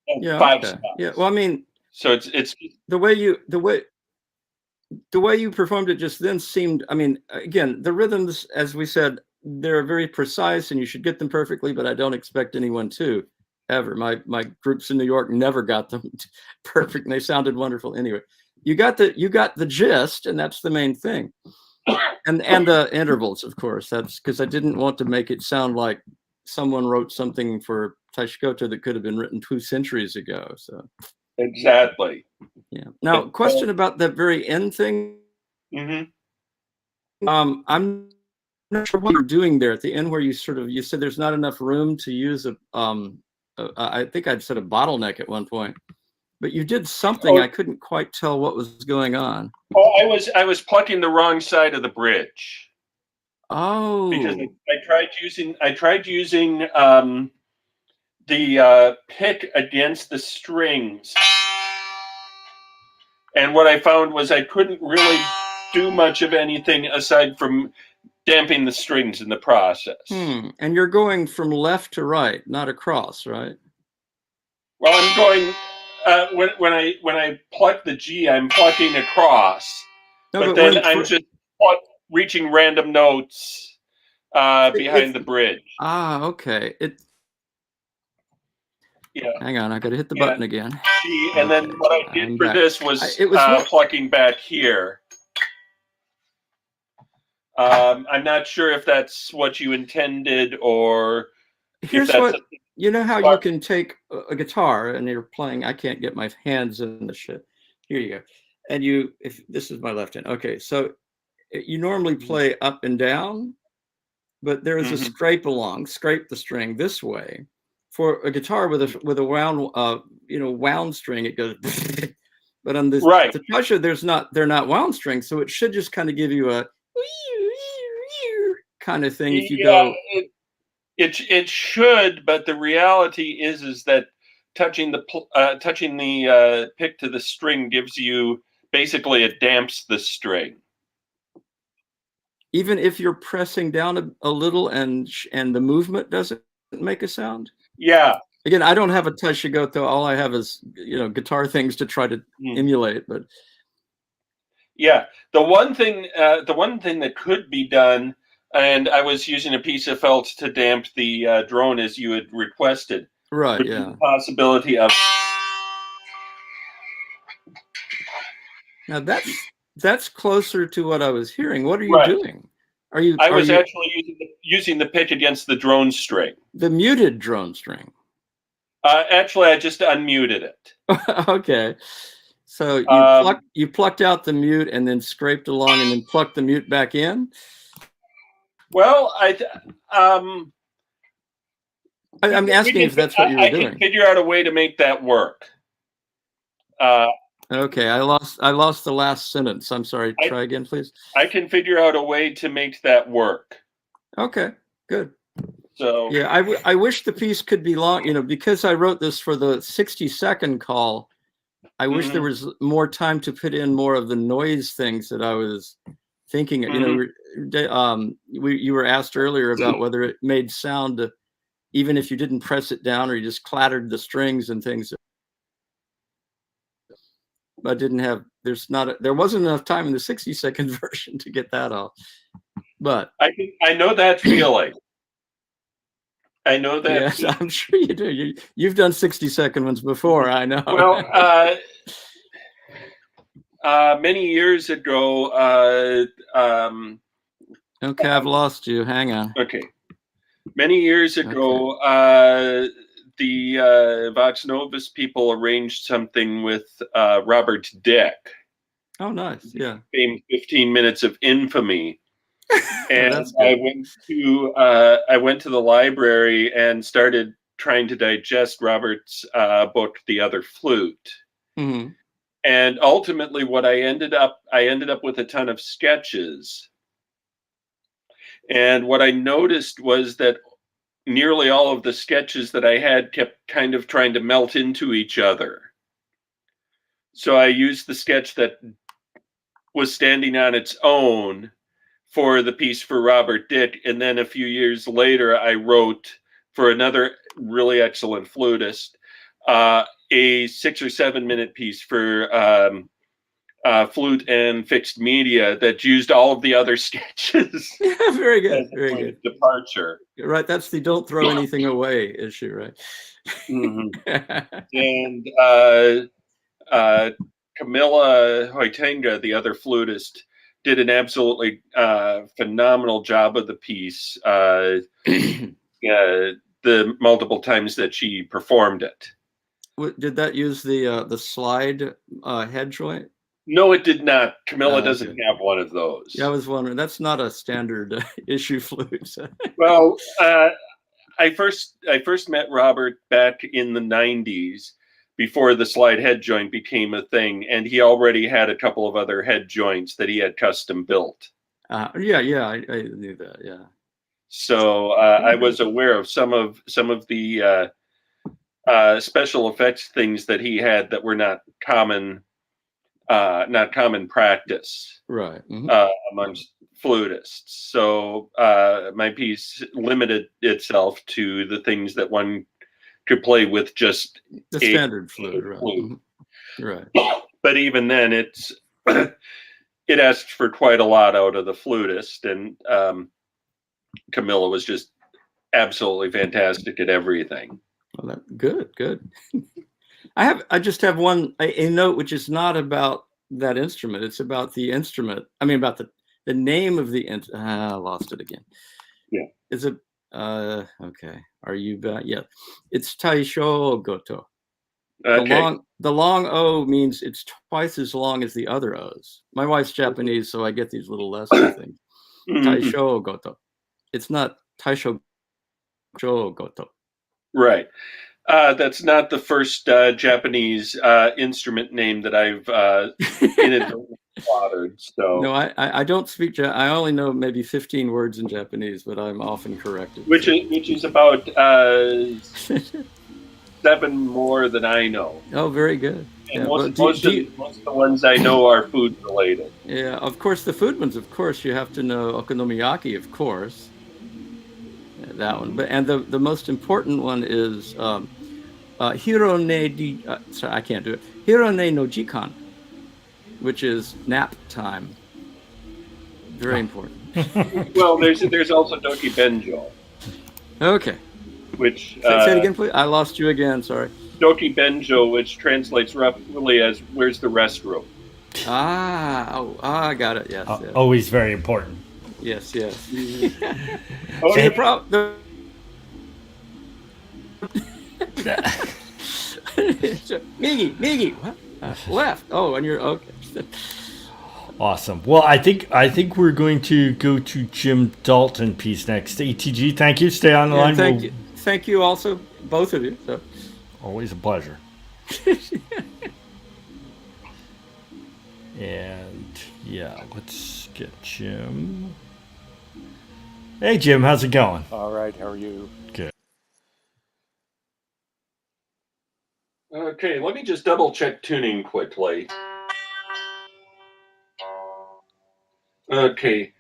And 5 spots. Yeah. Well, I mean, so it's the way you performed it just then seemed, I mean, again, the rhythms, as we said, they're very precise and you should get them perfectly, but I don't expect anyone to ever. My groups in New York never got them perfect and they sounded wonderful anyway. you got the gist, and that's the main thing. And the intervals, of course. That's because I didn't want to make it sound like someone wrote something for Taishogoto that could have been written 2 centuries ago. So exactly. yeah. Now, question about that very end thing. Mm-hmm. I'm not sure what you're doing there at the end, where you said there's not enough room to use I think I'd said a bottleneck at one point, but you did something. I couldn't quite tell what was going on. Oh, I was plucking the wrong side of the bridge. Oh, because I tried using the pick against the strings, and what I found was I couldn't really do much of anything aside from damping the strings in the process. And you're going from left to right, not across, right? Well, I'm going when I pluck the G, I'm plucking across, but then I'm just reaching random notes behind the bridge. Ah, okay. Yeah. Hang on, I got to hit the button again. G, and then what I did for this was plucking back here. I'm not sure if that's what you intended, or here's what you know how you can take a guitar and you're playing. I can't get my hands in the shit. Here you go. And if this is my left hand. Okay, so you normally play up and down, but there is a scrape the string this way. For a guitar with a wound wound string, it goes. But on this the Taisho, they're not wound strings, so it should just kind of give you a kind of thing if you go. It should, but the reality is that touching the pick to the string gives you basically, it damps the string. Even if you're pressing down a little and the movement doesn't make a sound. Yeah. Again, I don't have a Taishogoto. All I have is guitar things to try to emulate. But yeah, the one thing that could be done, and I was using a piece of felt to damp the drone as you had requested. Right. Yeah. The possibility of. Now that's closer to what I was hearing. What are you doing? I was actually using the pick against the drone string. The muted drone string. Actually, I just unmuted it. Okay. So you plucked out the mute and then scraped along and then plucked the mute back in? Well, I'm asking if that's what you were doing. I can figure out a way to make that work. Okay, I lost the last sentence. I'm sorry. Try again, please. I can figure out a way to make that work. Okay, good. So yeah, I wish the piece could be long. Because I wrote this for the 60-second call. I wish there was more time to put in more of the noise things that I was thinking. You were asked earlier about whether it made sound, even if you didn't press it down or you just clattered the strings and things. I didn't have. There wasn't enough time in the 60-second version to get that off. But I know that feeling. I know that. Yes, I'm sure you do. You've done 60-second ones before. I know. Well, many years ago. Okay, I've lost you. Hang on. Okay. Many years ago, the Vox Novus people arranged something with Robert Dick. Oh, nice. Yeah. 15 Minutes of Infamy. And I went to the library and started trying to digest Robert's book, The Other Flute. Mm-hmm. And ultimately, what I ended up with a ton of sketches. And what I noticed was that nearly all of the sketches that I had kept kind of trying to melt into each other. So I used the sketch that was standing on its own for the piece for Robert Dick. And then a few years later, I wrote for another really excellent flutist, a 6 or 7 minute piece for flute and fixed media that used all of the other sketches. Yeah, very good. Very good. Departure. Right. That's the don't throw anything away issue, right? Mm-hmm. And Camilla Hoitenga, the other flutist, did an absolutely phenomenal job of the piece. The multiple times that she performed it. Did that use the slide head joint? No, it did not. Camilla Okay. doesn't have one of those. Yeah, I was wondering. That's not a standard issue flute. Well, I first met Robert back in the 90s before the slide head joint became a thing, and he already had a couple of other head joints that he had custom built. Yeah, I knew that. Yeah. So I was aware of some of the special effects things that he had that were not common practice, right, amongst flutists. So my piece limited itself to the things that one could play with just the standard flute, right? Mm-hmm. Right. But even then, it asked for quite a lot out of the flutist, and Camilla was just absolutely fantastic at everything. Well, good. I just have a note which is not about that instrument. It's about the instrument. I mean, about the name of the I lost it again. Yeah. Is it okay? Are you back? Yeah. It's Taishogoto. Okay. The long O means it's twice as long as the other O's. My wife's Japanese, so I get these little lesson things. Taishogoto. It's not Taishogoto. Right. That's not the first Japanese instrument name that I've inadvertently slaughtered. So no, I don't speak. I only know maybe 15 words in Japanese, but I'm often corrected. Which is about 7 more than I know. Oh, very good. And Yeah, most of the ones I know are food related. Yeah, of course, the food ones. Of course, you have to know okonomiyaki, of course. That one, and the most important one is Hirone. Sorry, I can't do it. Hirone no jikan, which is nap time. Very important. Well, there's also Doki Benjo. Okay. Which say it again, please. I lost you again. Sorry. Doki Benjo, which translates roughly as "Where's the restroom?" I got it. Yes. Yes. Always very important. Yes. Yes. Oh, See, yeah. the problem. Migi, what? Left. Oh, and you're okay. Awesome. Well, I think we're going to go to Jim Dalton piece next. ATG, thank you. Stay on the line. Thank you also, both of you. So. Always a pleasure. And yeah, let's get Jim. Hey, Jim, how's it going? All right, how are you? Good. Okay, let me just double check tuning quickly. Okay.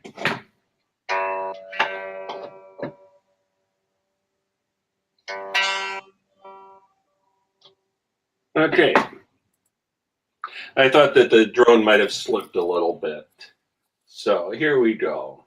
Okay. I thought that the drone might have slipped a little bit. So here we go.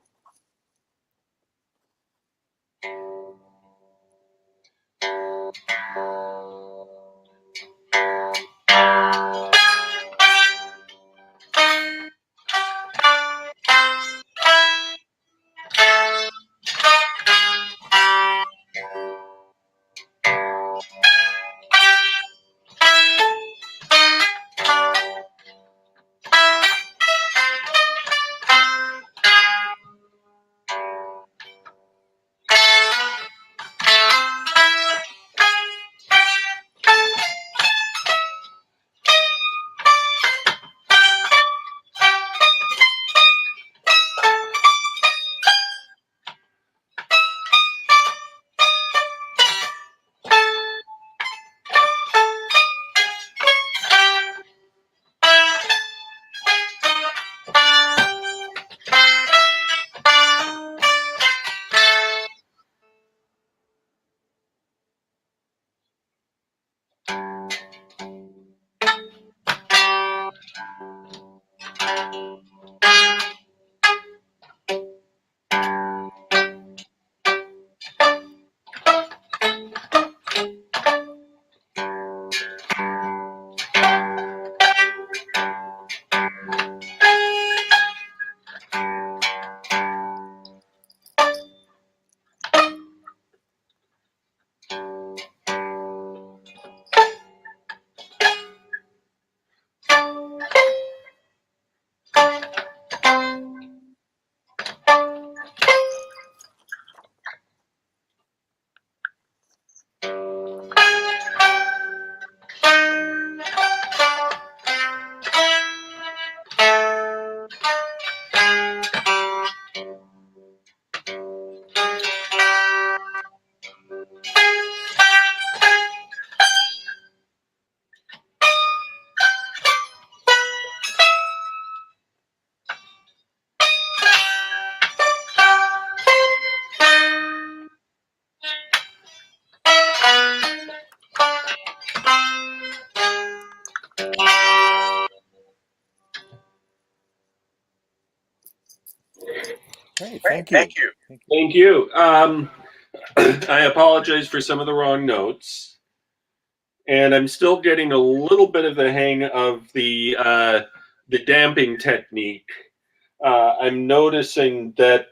Great, thank you. Thank you. I apologize for some of the wrong notes, and I'm still getting a little bit of the hang of the damping technique. I'm noticing that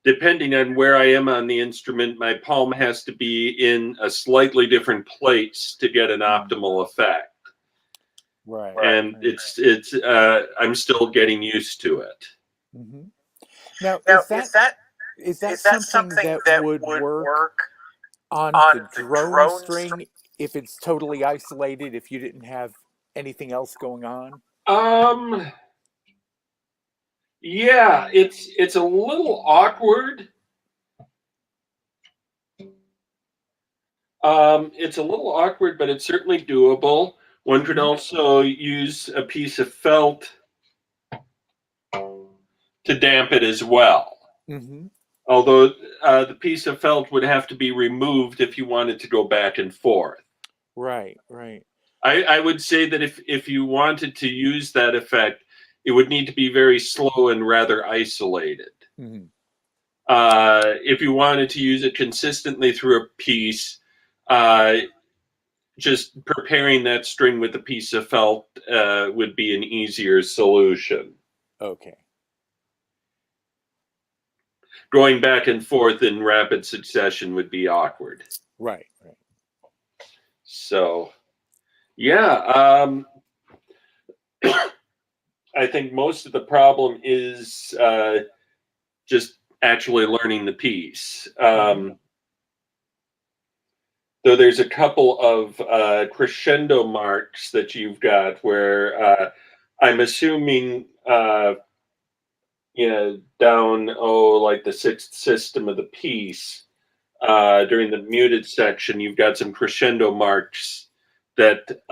depending on where I am on the instrument, my palm has to be in a slightly different place to get an optimal effect. Right. And it's I'm still getting used to it. Mm-hmm. Now, is that something that would work on the drone string if it's totally isolated, if you didn't have anything else going on? Yeah, it's a little awkward. It's a little awkward, but it's certainly doable. One could also use a piece of felt to damp it as well. Mm-hmm. Although the piece of felt would have to be removed if you wanted to go back and forth. Right, right. I would say that if you wanted to use that effect, it would need to be very slow and rather isolated. Mm-hmm. If you wanted to use it consistently through a piece, just preparing that string with a piece of felt would be an easier solution. Okay. Going back and forth in rapid succession would be awkward. Right, right. So, yeah, I think most of the problem is just actually learning the piece. Though there's a couple of crescendo marks that you've got where I'm assuming, down, like the sixth system of the piece, during the muted section, you've got some crescendo marks that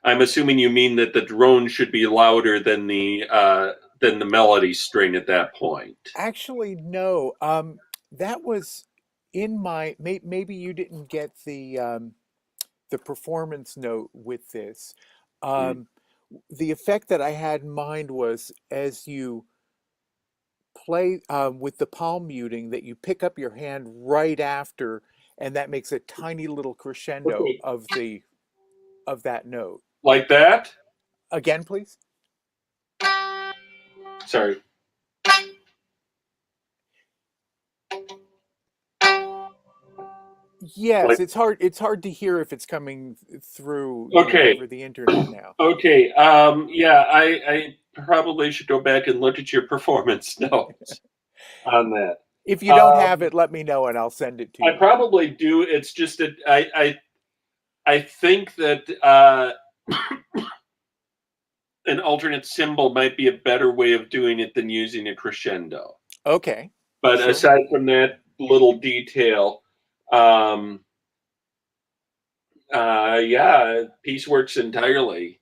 I'm assuming you mean that the drone should be louder than the melody string at that point. Actually, no. That was in my. Maybe you didn't get the performance note with this. The effect that I had in mind was as you play with the palm muting, that you pick up your hand right after, and that makes a tiny little crescendo of that note. Like that? Again, please. Sorry. Yes, Like, it's hard. It's hard to hear if it's coming through over the internet now. Okay. Yeah, I probably should go back and look at your performance notes on that. If you don't have it, let me know and I'll send it to you. I probably do. It's just that I think that an alternate symbol might be a better way of doing it than using a crescendo. Okay. But sure. Aside from that little detail, yeah, piece works entirely.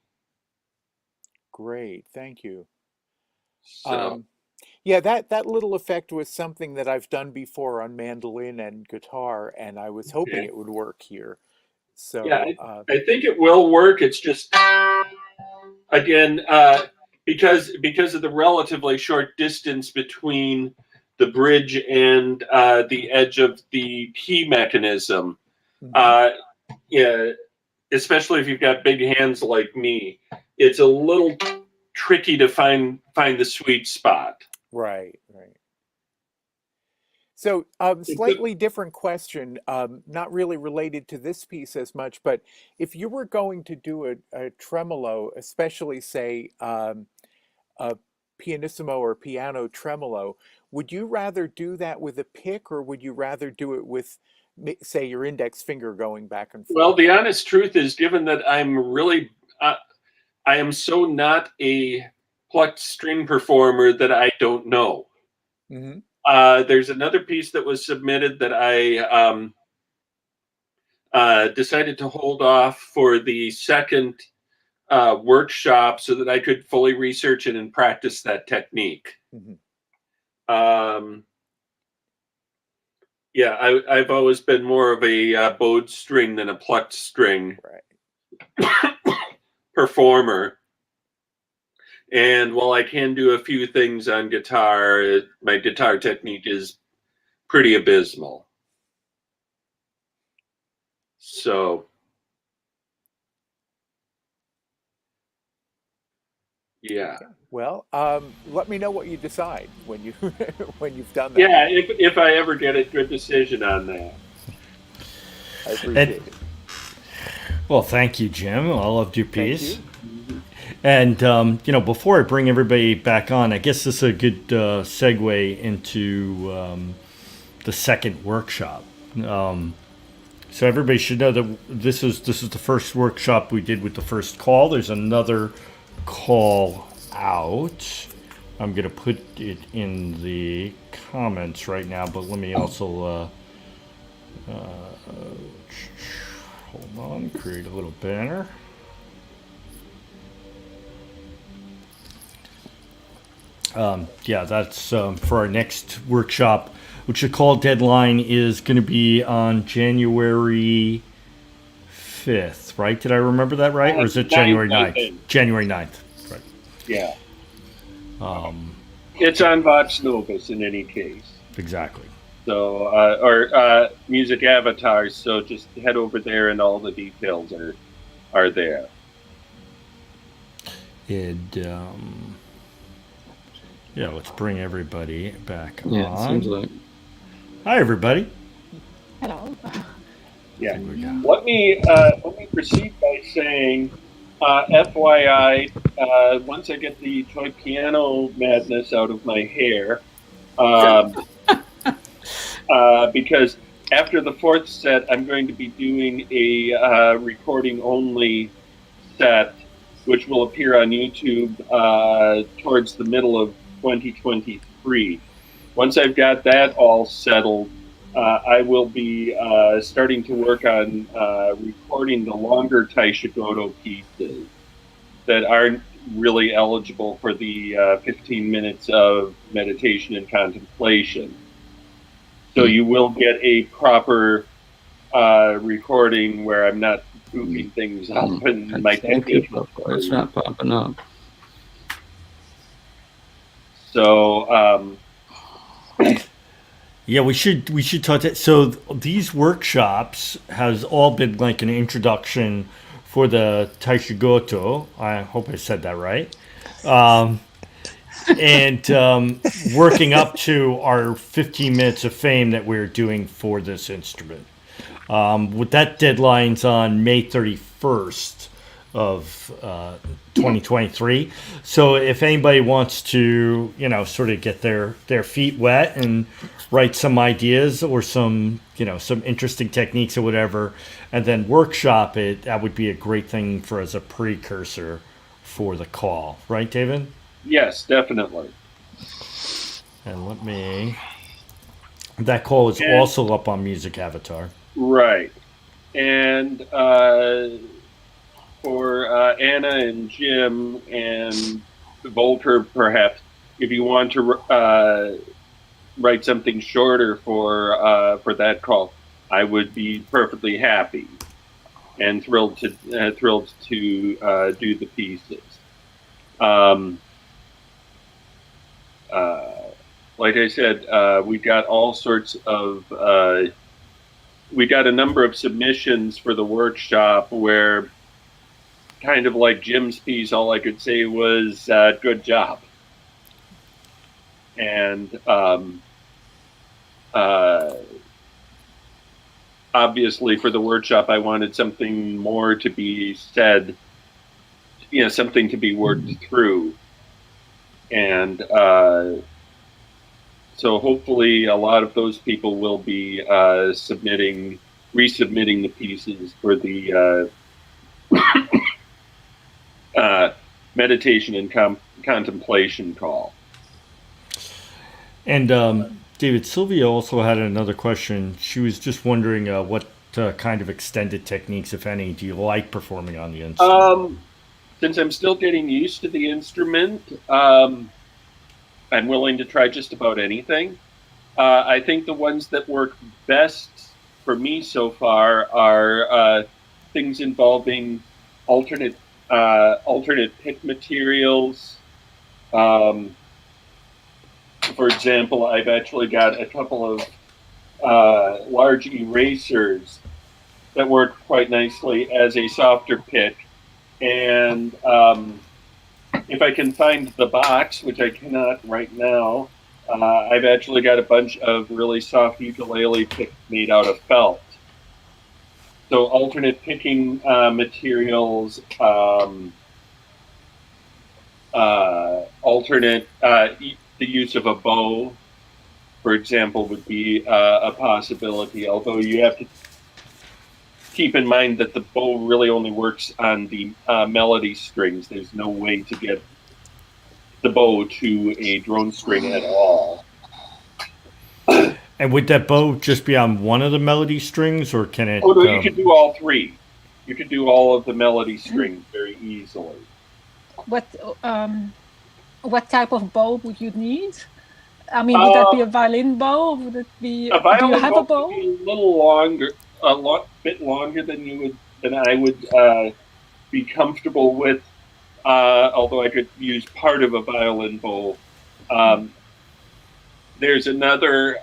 Great, thank you. So. Yeah, that little effect was something that I've done before on mandolin and guitar, and I was hoping it would work here. So yeah, I think it will work. It's just again because of the relatively short distance between the bridge and the edge of the key mechanism. Yeah, especially if you've got big hands like me, it's a little tricky to find the sweet spot. Right, right. So, slightly different question, not really related to this piece as much, but if you were going to do a tremolo, especially say a pianissimo or piano tremolo, would you rather do that with a pick, or would you rather do it with, say, your index finger going back and forth? Well, the honest truth is, given that I'm really, I am so not a plucked string performer that I don't know. Mm-hmm. There's another piece that was submitted that I decided to hold off for the second workshop so that I could fully research it and practice that technique. Mm-hmm. Yeah, I've always been more of a bowed string than a plucked string performer. And while I can do a few things on guitar, my guitar technique is pretty abysmal. So, yeah. Well, let me know what you decide when you when you've done that. Yeah, if I ever get a good decision on that. I appreciate it. Well, thank you, Jim. I loved your piece. Thank And before I bring everybody back on, I guess this is a good segue into the second workshop. So everybody should know that this is the first workshop we did with the first call. There's another call out. I'm gonna put it in the comments right now, but let me also hold on, create a little banner. That's for our next workshop, which the call deadline is going to be on January 5th, right? Did I remember that right? Or is it January 9th? January 9th, right. Yeah. It's on Vox Novus in any case. Exactly. So, or Music Avatars, so just head over there and all the details are there. Let's bring everybody back Yeah, on. it seems like. Hi, everybody. Hello. Yeah. Let me proceed by saying, FYI, once I get the toy piano madness out of my hair, because after the fourth set, I'm going to be doing a recording only set, which will appear on YouTube towards the middle of 2023. Once I've got that all settled, I will be starting to work on recording the longer Taishogoto pieces that aren't really eligible for the 15 minutes of meditation and contemplation. So you will get a proper recording where I'm not goofing things up and my technique. It's not popping up. So, we should talk that. So these workshops has all been like an introduction for the Taishogoto. I hope I said that right. And working up to our 15 minutes of fame that we're doing for this instrument. With that deadline's on May 31st of 2023. So if anybody wants to, sort of get their feet wet and write some ideas or some interesting techniques or whatever, and then workshop it, that would be a great thing for as a precursor for the call. Right, David? Yes, definitely. And that call is also up on Music Avatar. Right. And for Anna and Jim and Volker, perhaps, if you want to write something shorter for that call, I would be perfectly happy and thrilled to do the pieces. Like I said, we've got all sorts of. We got a number of submissions for the workshop where, kind of like Jim's piece, all I could say was good job. And obviously for the workshop, I wanted something more to be said, something to be worked through. And so hopefully a lot of those people will be resubmitting the pieces for the meditation and contemplation call. And David, Sylvia also had another question. She was just wondering what kind of extended techniques, if any, do you like performing on the instrument? Since I'm still getting used to the instrument, I'm willing to try just about anything. I think the ones that work best for me so far are things involving alternate pick materials, For example, I've actually got a couple of large erasers that work quite nicely as a softer pick. And if I can find the box, which I cannot right now, I've actually got a bunch of really soft ukulele picks made out of felt. So alternate picking materials, alternate the use of a bow, for example, would be a possibility. Although you have to keep in mind that the bow really only works on the melody strings. There's no way to get the bow to a drone string at all. And would that bow just be on one of the melody strings, or can it? Oh no, you could do all three. You could do all of the melody strings very easily. What type of bow would you need? I mean, would that be a violin bow? Would it be? A violin do you have a bow? Would be a little longer, bit longer than I would be comfortable with. Although I could use part of a violin bow. There's another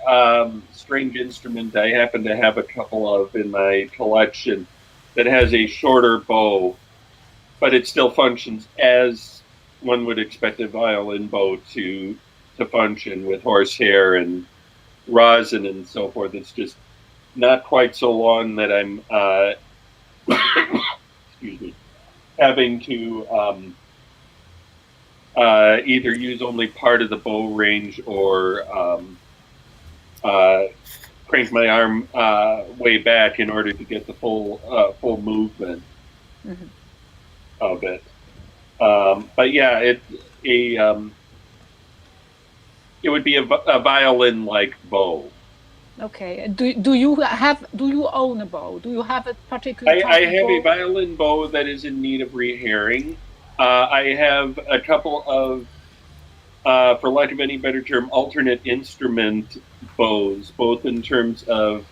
stringed instrument I happen to have a couple of in my collection that has a shorter bow, but it still functions as one would expect a violin bow to function, with horsehair and rosin and so forth. It's just not quite so long that I'm excuse me, having to either use only part of the bow range or crank my arm way back in order to get the full movement of it. But yeah, it would be a violin-like bow. Okay. Do you own a bow? Do you have a particular? I have a violin bow that is in need of rehairing. I have a couple of, for lack of any better term, alternate instrument bows, both in terms of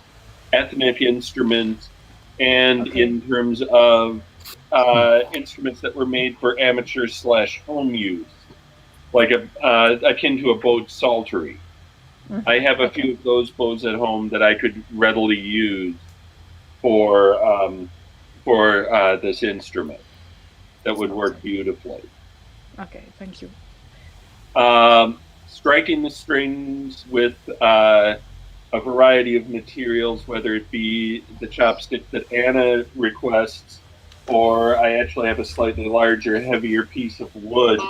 ethnic instruments and in terms of instruments that were made for amateur/home use, like akin to a bowed psaltery. I have a few of those bows at home that I could readily use for this instrument. That would work beautifully. Okay, thank you. Striking the strings with a variety of materials, whether it be the chopstick that Anna requests, or I actually have a slightly larger, heavier piece of wood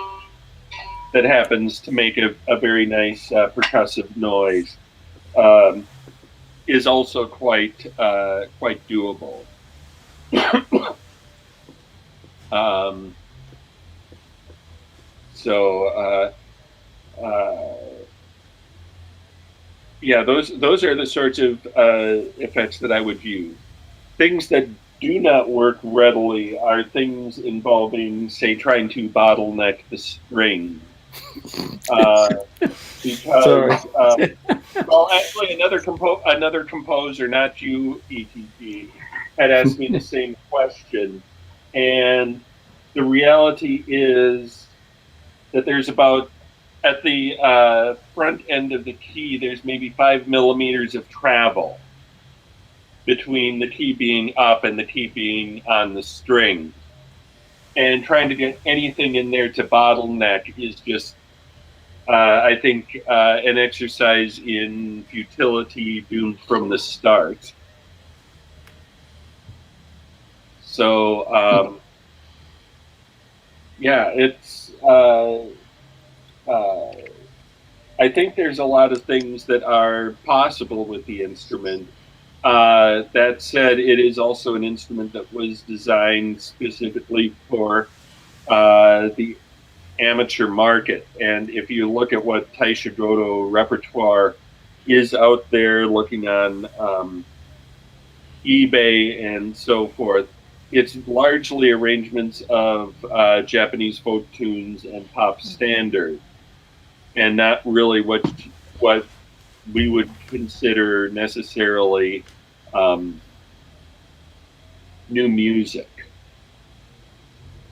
that happens to make a very nice percussive noise, is also quite doable. Yeah, those are the sorts of effects that I would use. Things that do not work readily are things involving, say, trying to bottleneck the string. Because well, actually, another composer, not you, ETG, had asked me the same question. And the reality is that there's about, at the front end of the key, there's maybe 5 millimeters of travel between the key being up and the key being on the string. And trying to get anything in there to bottleneck is just, I think, an exercise in futility doomed from the start. So, yeah, it's, I think there's a lot of things that are possible with the instrument. That said, it is also an instrument that was designed specifically for the amateur market. And if you look at what Taishogoto repertoire is out there, looking on eBay and so forth, it's largely arrangements of Japanese folk tunes and pop standards, and not really what we would consider necessarily new music.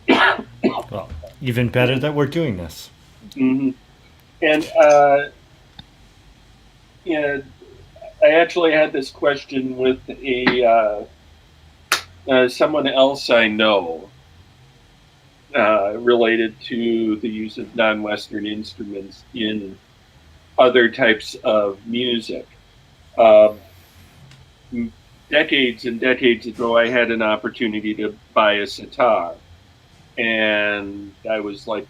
Well, even better that we're doing this. hmm And yeah, I actually had this question with someone else I know related to the use of non-Western instruments in other types of music. Um, Decades and decades ago, I had an opportunity to buy a sitar, and I was like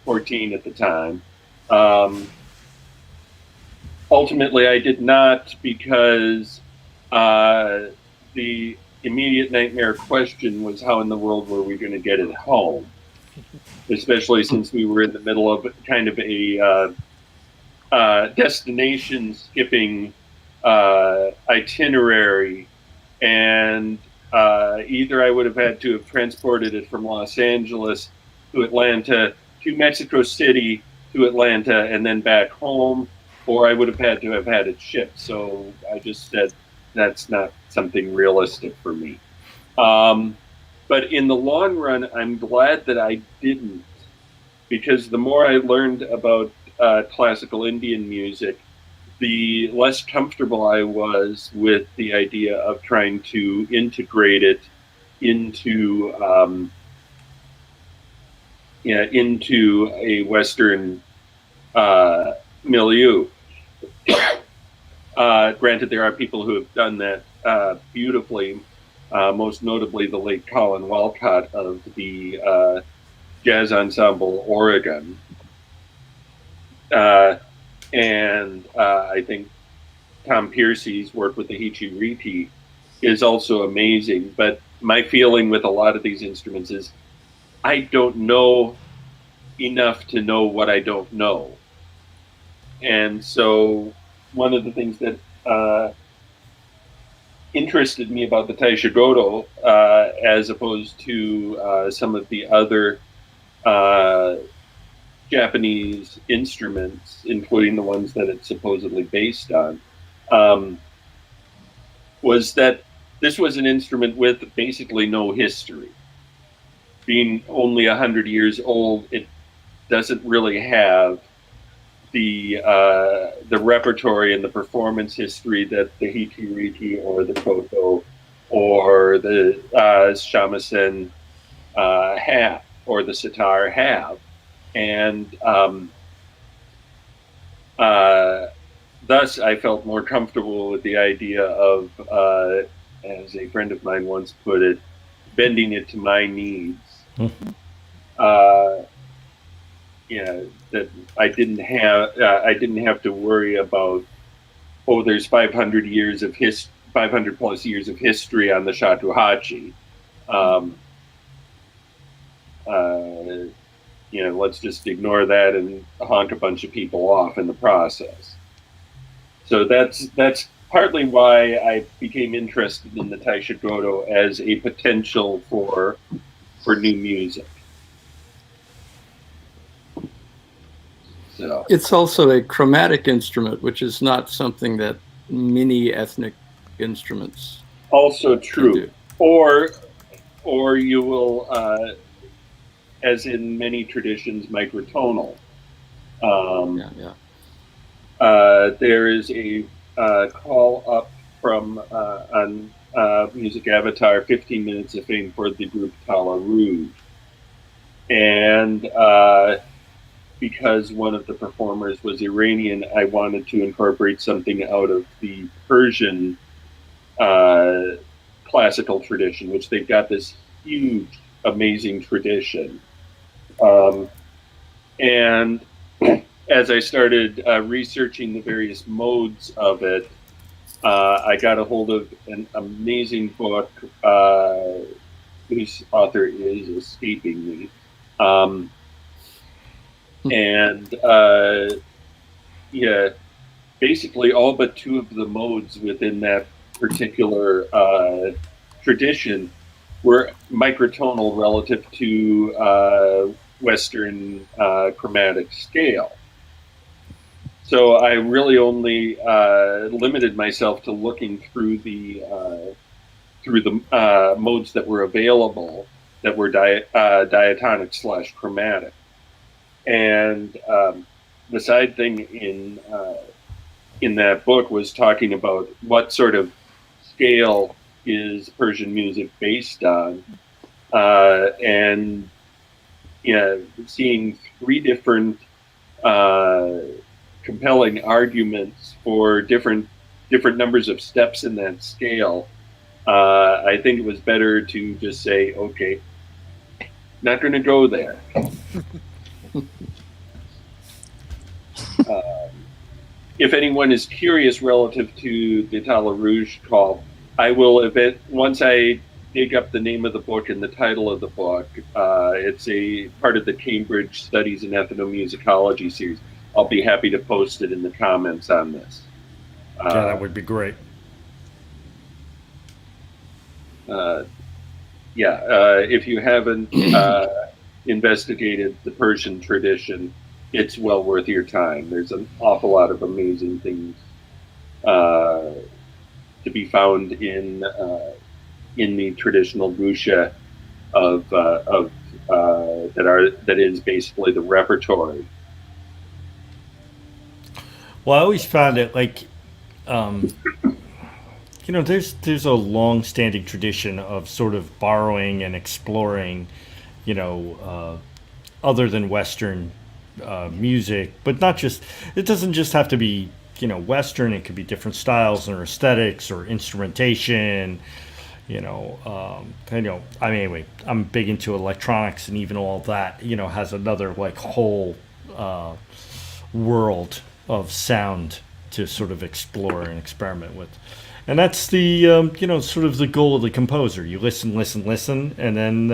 14 at the time. Ultimately, I did not, because the immediate nightmare question was, how in the world were we going to get it home? Especially since we were in the middle of kind of a destination skipping itinerary, and either I would have had to have transported it from Los Angeles to Atlanta to Mexico City to Atlanta and then back home, or I would have had it shipped. So I just said that's not something realistic for me. But in the long run, I'm glad that I didn't, because the more I learned about classical Indian music, the less comfortable I was with the idea of trying to integrate it into into a Western milieu. Granted, there are people who have done that beautifully, most notably the late Colin Walcott of the Jazz Ensemble Oregon. And I think Tom Piercy's work with the Hichiriti is also amazing. But my feeling with a lot of these instruments is I don't know enough to know what I don't know. And so one of the things that interested me about the Taishogoto, as opposed to some of the other Japanese instruments, including the ones that it's supposedly based on, was that this was an instrument with basically no history. Being only 100 years old, it doesn't really have the repertory and the performance history that the Hichiriti or the Koto or the shamisen have, or the sitar have. And thus I felt more comfortable with the idea of, as a friend of mine once put it, bending it to my needs. That I didn't have to worry about, there's 500 plus years of history on the shakuhachi. Let's just ignore that and honk a bunch of people off in the process. So that's partly why I became interested in the Taishogoto as a potential for new music. So it's also a chromatic instrument, which is not something that many ethnic instruments also true. do. Or you will, as in many traditions, microtonal. There is a call up from on Music Avatar, 15 Minutes of Fame for the group Tala Rouge. And because one of the performers was Iranian, I wanted to incorporate something out of the Persian classical tradition, which they've got this huge, amazing tradition. And as I started researching the various modes of it, I got a hold of an amazing book whose author is escaping me. Basically all but two of the modes within that particular tradition were microtonal relative to Western chromatic scale. So I really only limited myself to looking through the modes that were available that were diatonic / chromatic. And the side thing in that book was talking about what sort of scale is Persian music based on, and seeing three different compelling arguments for different numbers of steps in that scale. I think it was better to just say, okay, not going to go there. If anyone is curious relative to the Tala Rouge call, I will once I dig up the name of the book and the title of the book. It's a part of the Cambridge Studies in Ethnomusicology series. I'll be happy to post it in the comments on this. Yeah, that would be great. If you haven't investigated the Persian tradition, it's well worth your time. There's an awful lot of amazing things to be found in the traditional Rusha that is basically the repertory. Well, I always found it like, there's a long-standing tradition of sort of borrowing and exploring, other than Western music, but not just. It doesn't just have to be, Western. It could be different styles or aesthetics or instrumentation. Anyway, I'm big into electronics, and even all that, has another like whole world of sound to sort of explore and experiment with. And that's the, sort of the goal of the composer. You listen, and then,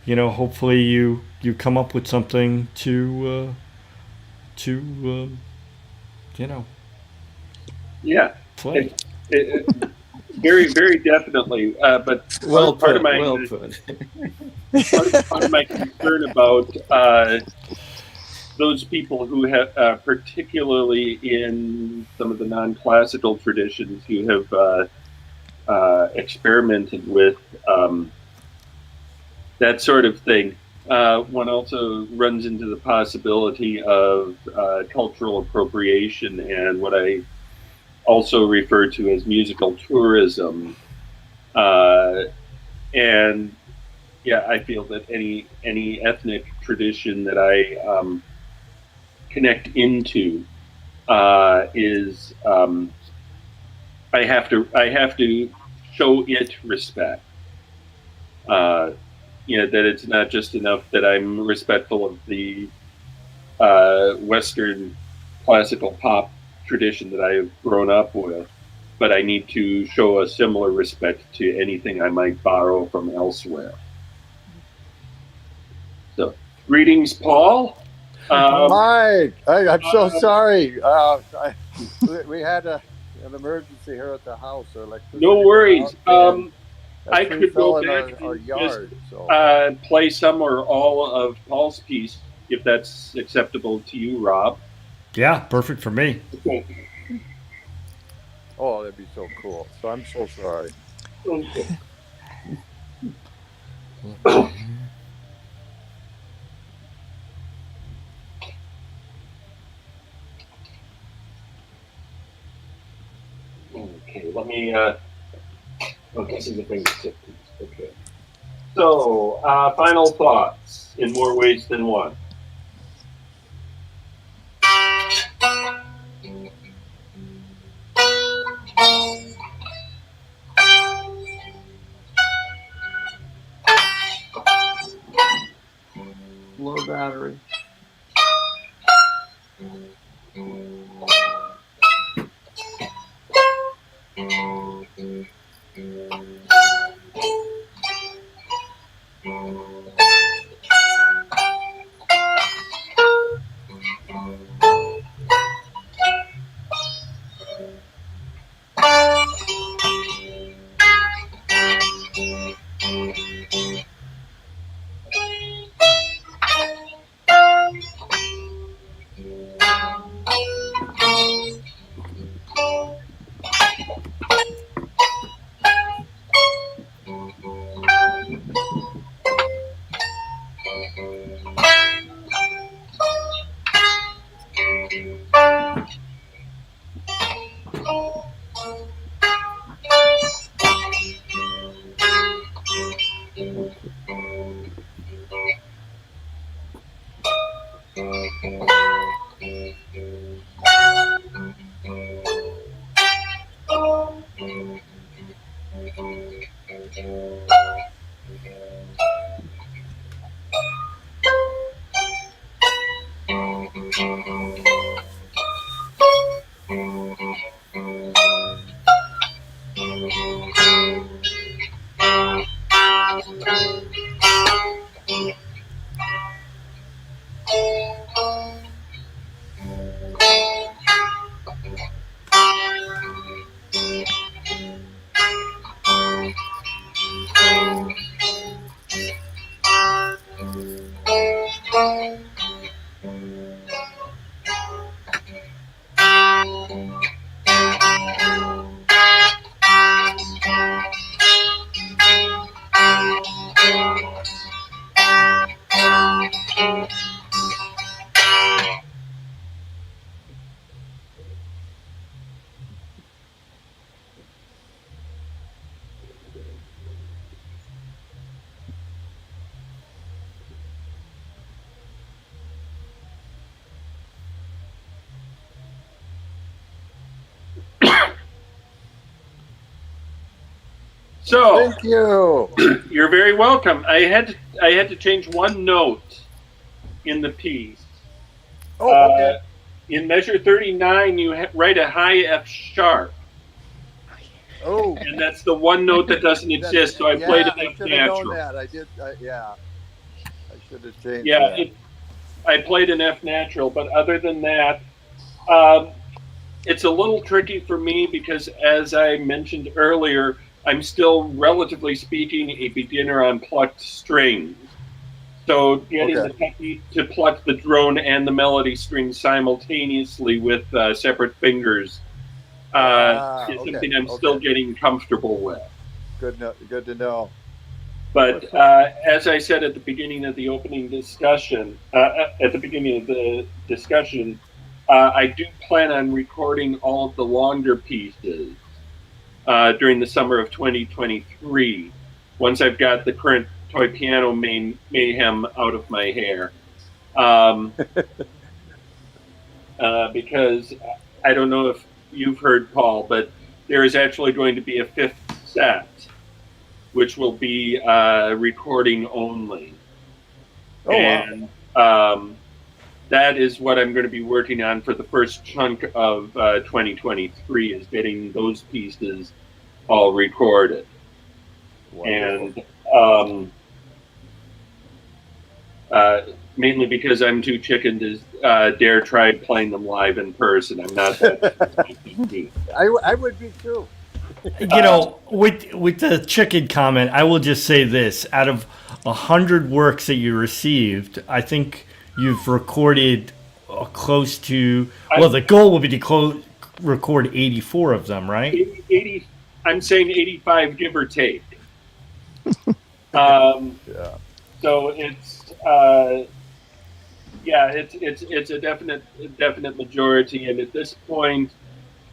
hopefully you come up with something to play. Very, very definitely. But part of my concern about those people who have, particularly in some of the non-classical traditions, who have experimented with that sort of thing, one also runs into the possibility of cultural appropriation and what I also refer to as musical tourism. And I feel that any ethnic tradition that I connect into is I have to show it respect. That it's not just enough that I'm respectful of the Western classical pop tradition that I have grown up with, but I need to show a similar respect to anything I might borrow from elsewhere. So, greetings, Paul. Hi, I'm so sorry. We had an emergency here at the house. No worries. I could go back our and yard. just play some or all of Paul's piece, if that's acceptable to you, Rob. Yeah, perfect for me. Okay. Oh, that'd be so cool. So I'm so sorry. Okay. Okay, let me. This is the fingertip piece. Okay. So, final thoughts in more ways than one. Low battery. So Thank you. you're very welcome. I had to change one note in the piece. Oh, okay. In measure 39, you write a high F sharp, Oh, and that's the one note that doesn't exist. So I played an I F should have known natural. that. I did. Yeah, I should have changed Yeah, that. I played an F natural, but other than that, it's a little tricky for me because, as I mentioned earlier, I'm still, relatively speaking, a beginner on plucked strings. So getting the technique to pluck the drone and the melody strings simultaneously with separate fingers is something I'm still getting comfortable with. Good to know. But as I said at the beginning of the opening discussion, I do plan on recording all of the longer pieces during the summer of 2023, once I've got the current toy piano mayhem out of my hair. Because I don't know if you've heard, Paul, but there is actually going to be a fifth set, which will be recording only. Oh, and that is what I'm going to be working on for the first chunk of 2023, is getting those pieces all recorded. Wonderful. And mainly because I'm too chicken to dare try playing them live in person. I'm not that. I would be too. You know, with the chicken comment, I will just say this: out of 100 works that you received, I think you've recorded close to. Well, the goal will be to record 84 of them, right? 80. I'm saying 85, give or take. Yeah. So it's it's a definite majority, and at this point,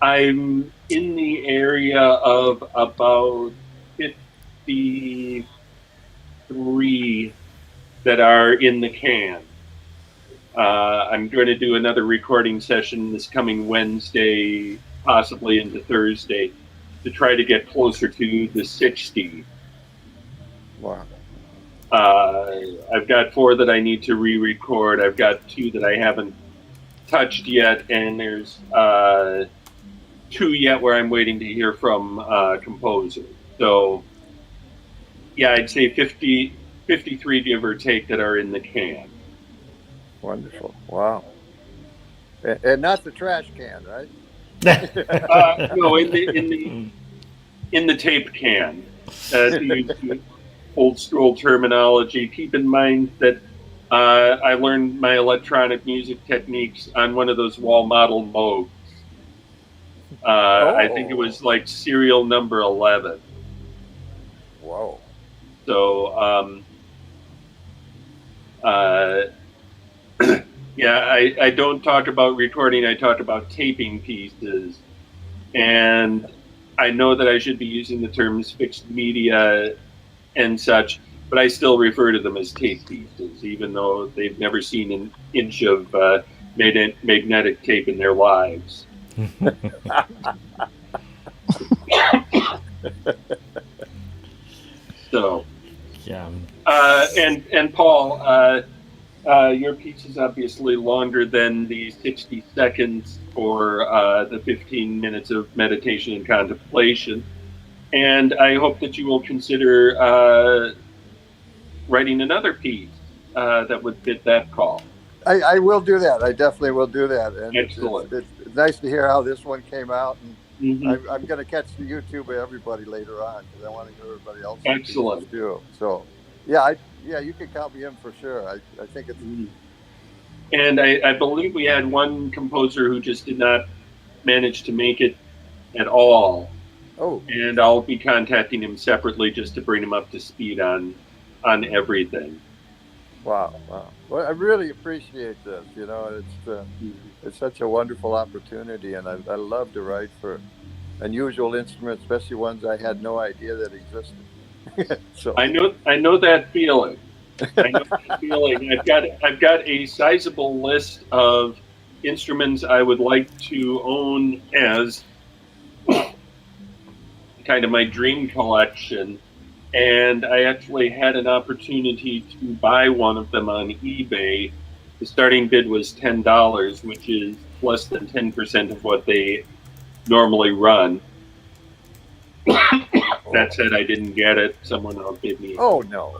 I'm in the area of about 53 that are in the can. I'm going to do another recording session this coming Wednesday, possibly into Thursday, to try to get closer to the 60. Wow. I've got 4 that I need to re-record. I've got 2 that I haven't touched yet, and there's 2 yet where I'm waiting to hear from composers. So, yeah, I'd say 53, give or take, that are in the can. Wonderful. Wow. And not the trash can, right? No, in the tape can. To use old school terminology. Keep in mind that I learned my electronic music techniques on one of those wall model Moogs. I think it was like serial number 11. Whoa. So, yeah, I don't talk about recording, I talk about taping pieces. And I know that I should be using the terms fixed media and such, but I still refer to them as tape pieces, even though they've never seen an inch of magnetic tape in their lives. So, Yeah. and Paul, your piece is obviously longer than the 60 seconds for the 15 minutes of meditation and contemplation. And I hope that you will consider writing another piece that would fit that call. I will do that. I definitely will do that. And Excellent. it's nice to hear how this one came out. And Mhm. I'm going to catch the YouTube of everybody later on because I want to hear everybody else. Excellent. Too. So, yeah, you can count me in for sure. I think it's. And I believe we had one composer who just did not manage to make it at all. Oh. And I'll be contacting him separately just to bring him up to speed on everything. Wow. Well, I really appreciate this. You know, it's such a wonderful opportunity, and I love to write for unusual instruments, especially ones I had no idea that existed. So I know that feeling. I know that feeling. I've got a sizable list of instruments I would like to own as kind of my dream collection. And I actually had an opportunity to buy one of them on eBay. The starting bid was $10, which is less than 10% of what they normally run. That said, I didn't get it. Someone outbid me. Oh no!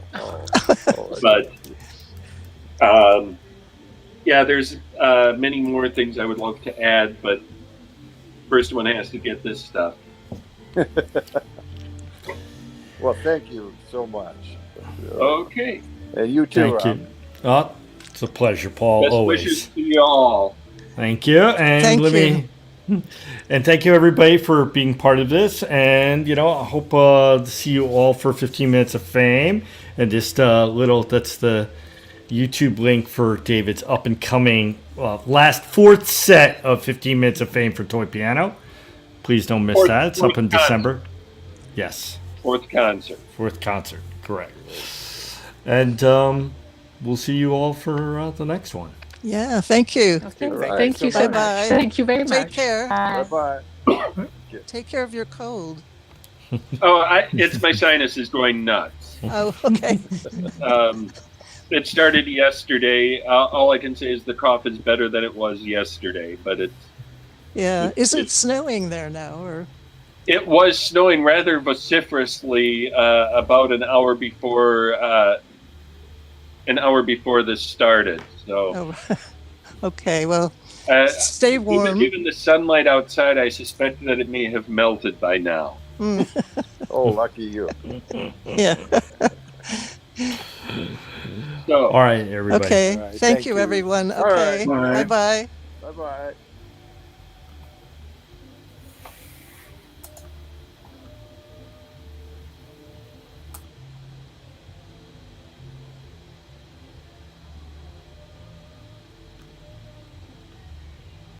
But yeah, there's many more things I would love to add, but first one has to get this stuff. Well, thank you so much. Okay. And you too. Thank you. Oh, it's a pleasure, Paul. Best always. wishes to you all. Thank you. And Thank you. And thank you everybody for being part of this. And I hope to see you all for 15 minutes of fame. And just that's the YouTube link for David's up and coming last fourth set of 15 minutes of fame for toy piano. Please don't miss that. It's up in December. Yes. Fourth concert. Correct. And we'll see you all for the next one. Yeah, thank you. Okay. Right. Thank you so much. Bye-bye. Thank you very much. Take care. Bye. Take care of your cold. Oh, it's my sinuses going nuts. Oh, okay. It started yesterday. All I can say is the cough is better than it was yesterday, but Yeah. Is it snowing there now, or? it was snowing rather vociferously about an hour before this started. So, Oh, okay. Well, stay even warm. given the sunlight outside, I suspect that it may have melted by now. Oh, lucky you. Yeah. So, All right, everybody. Okay. All right, Thank thank you, you. everyone. All Okay. right. Bye-bye. Bye.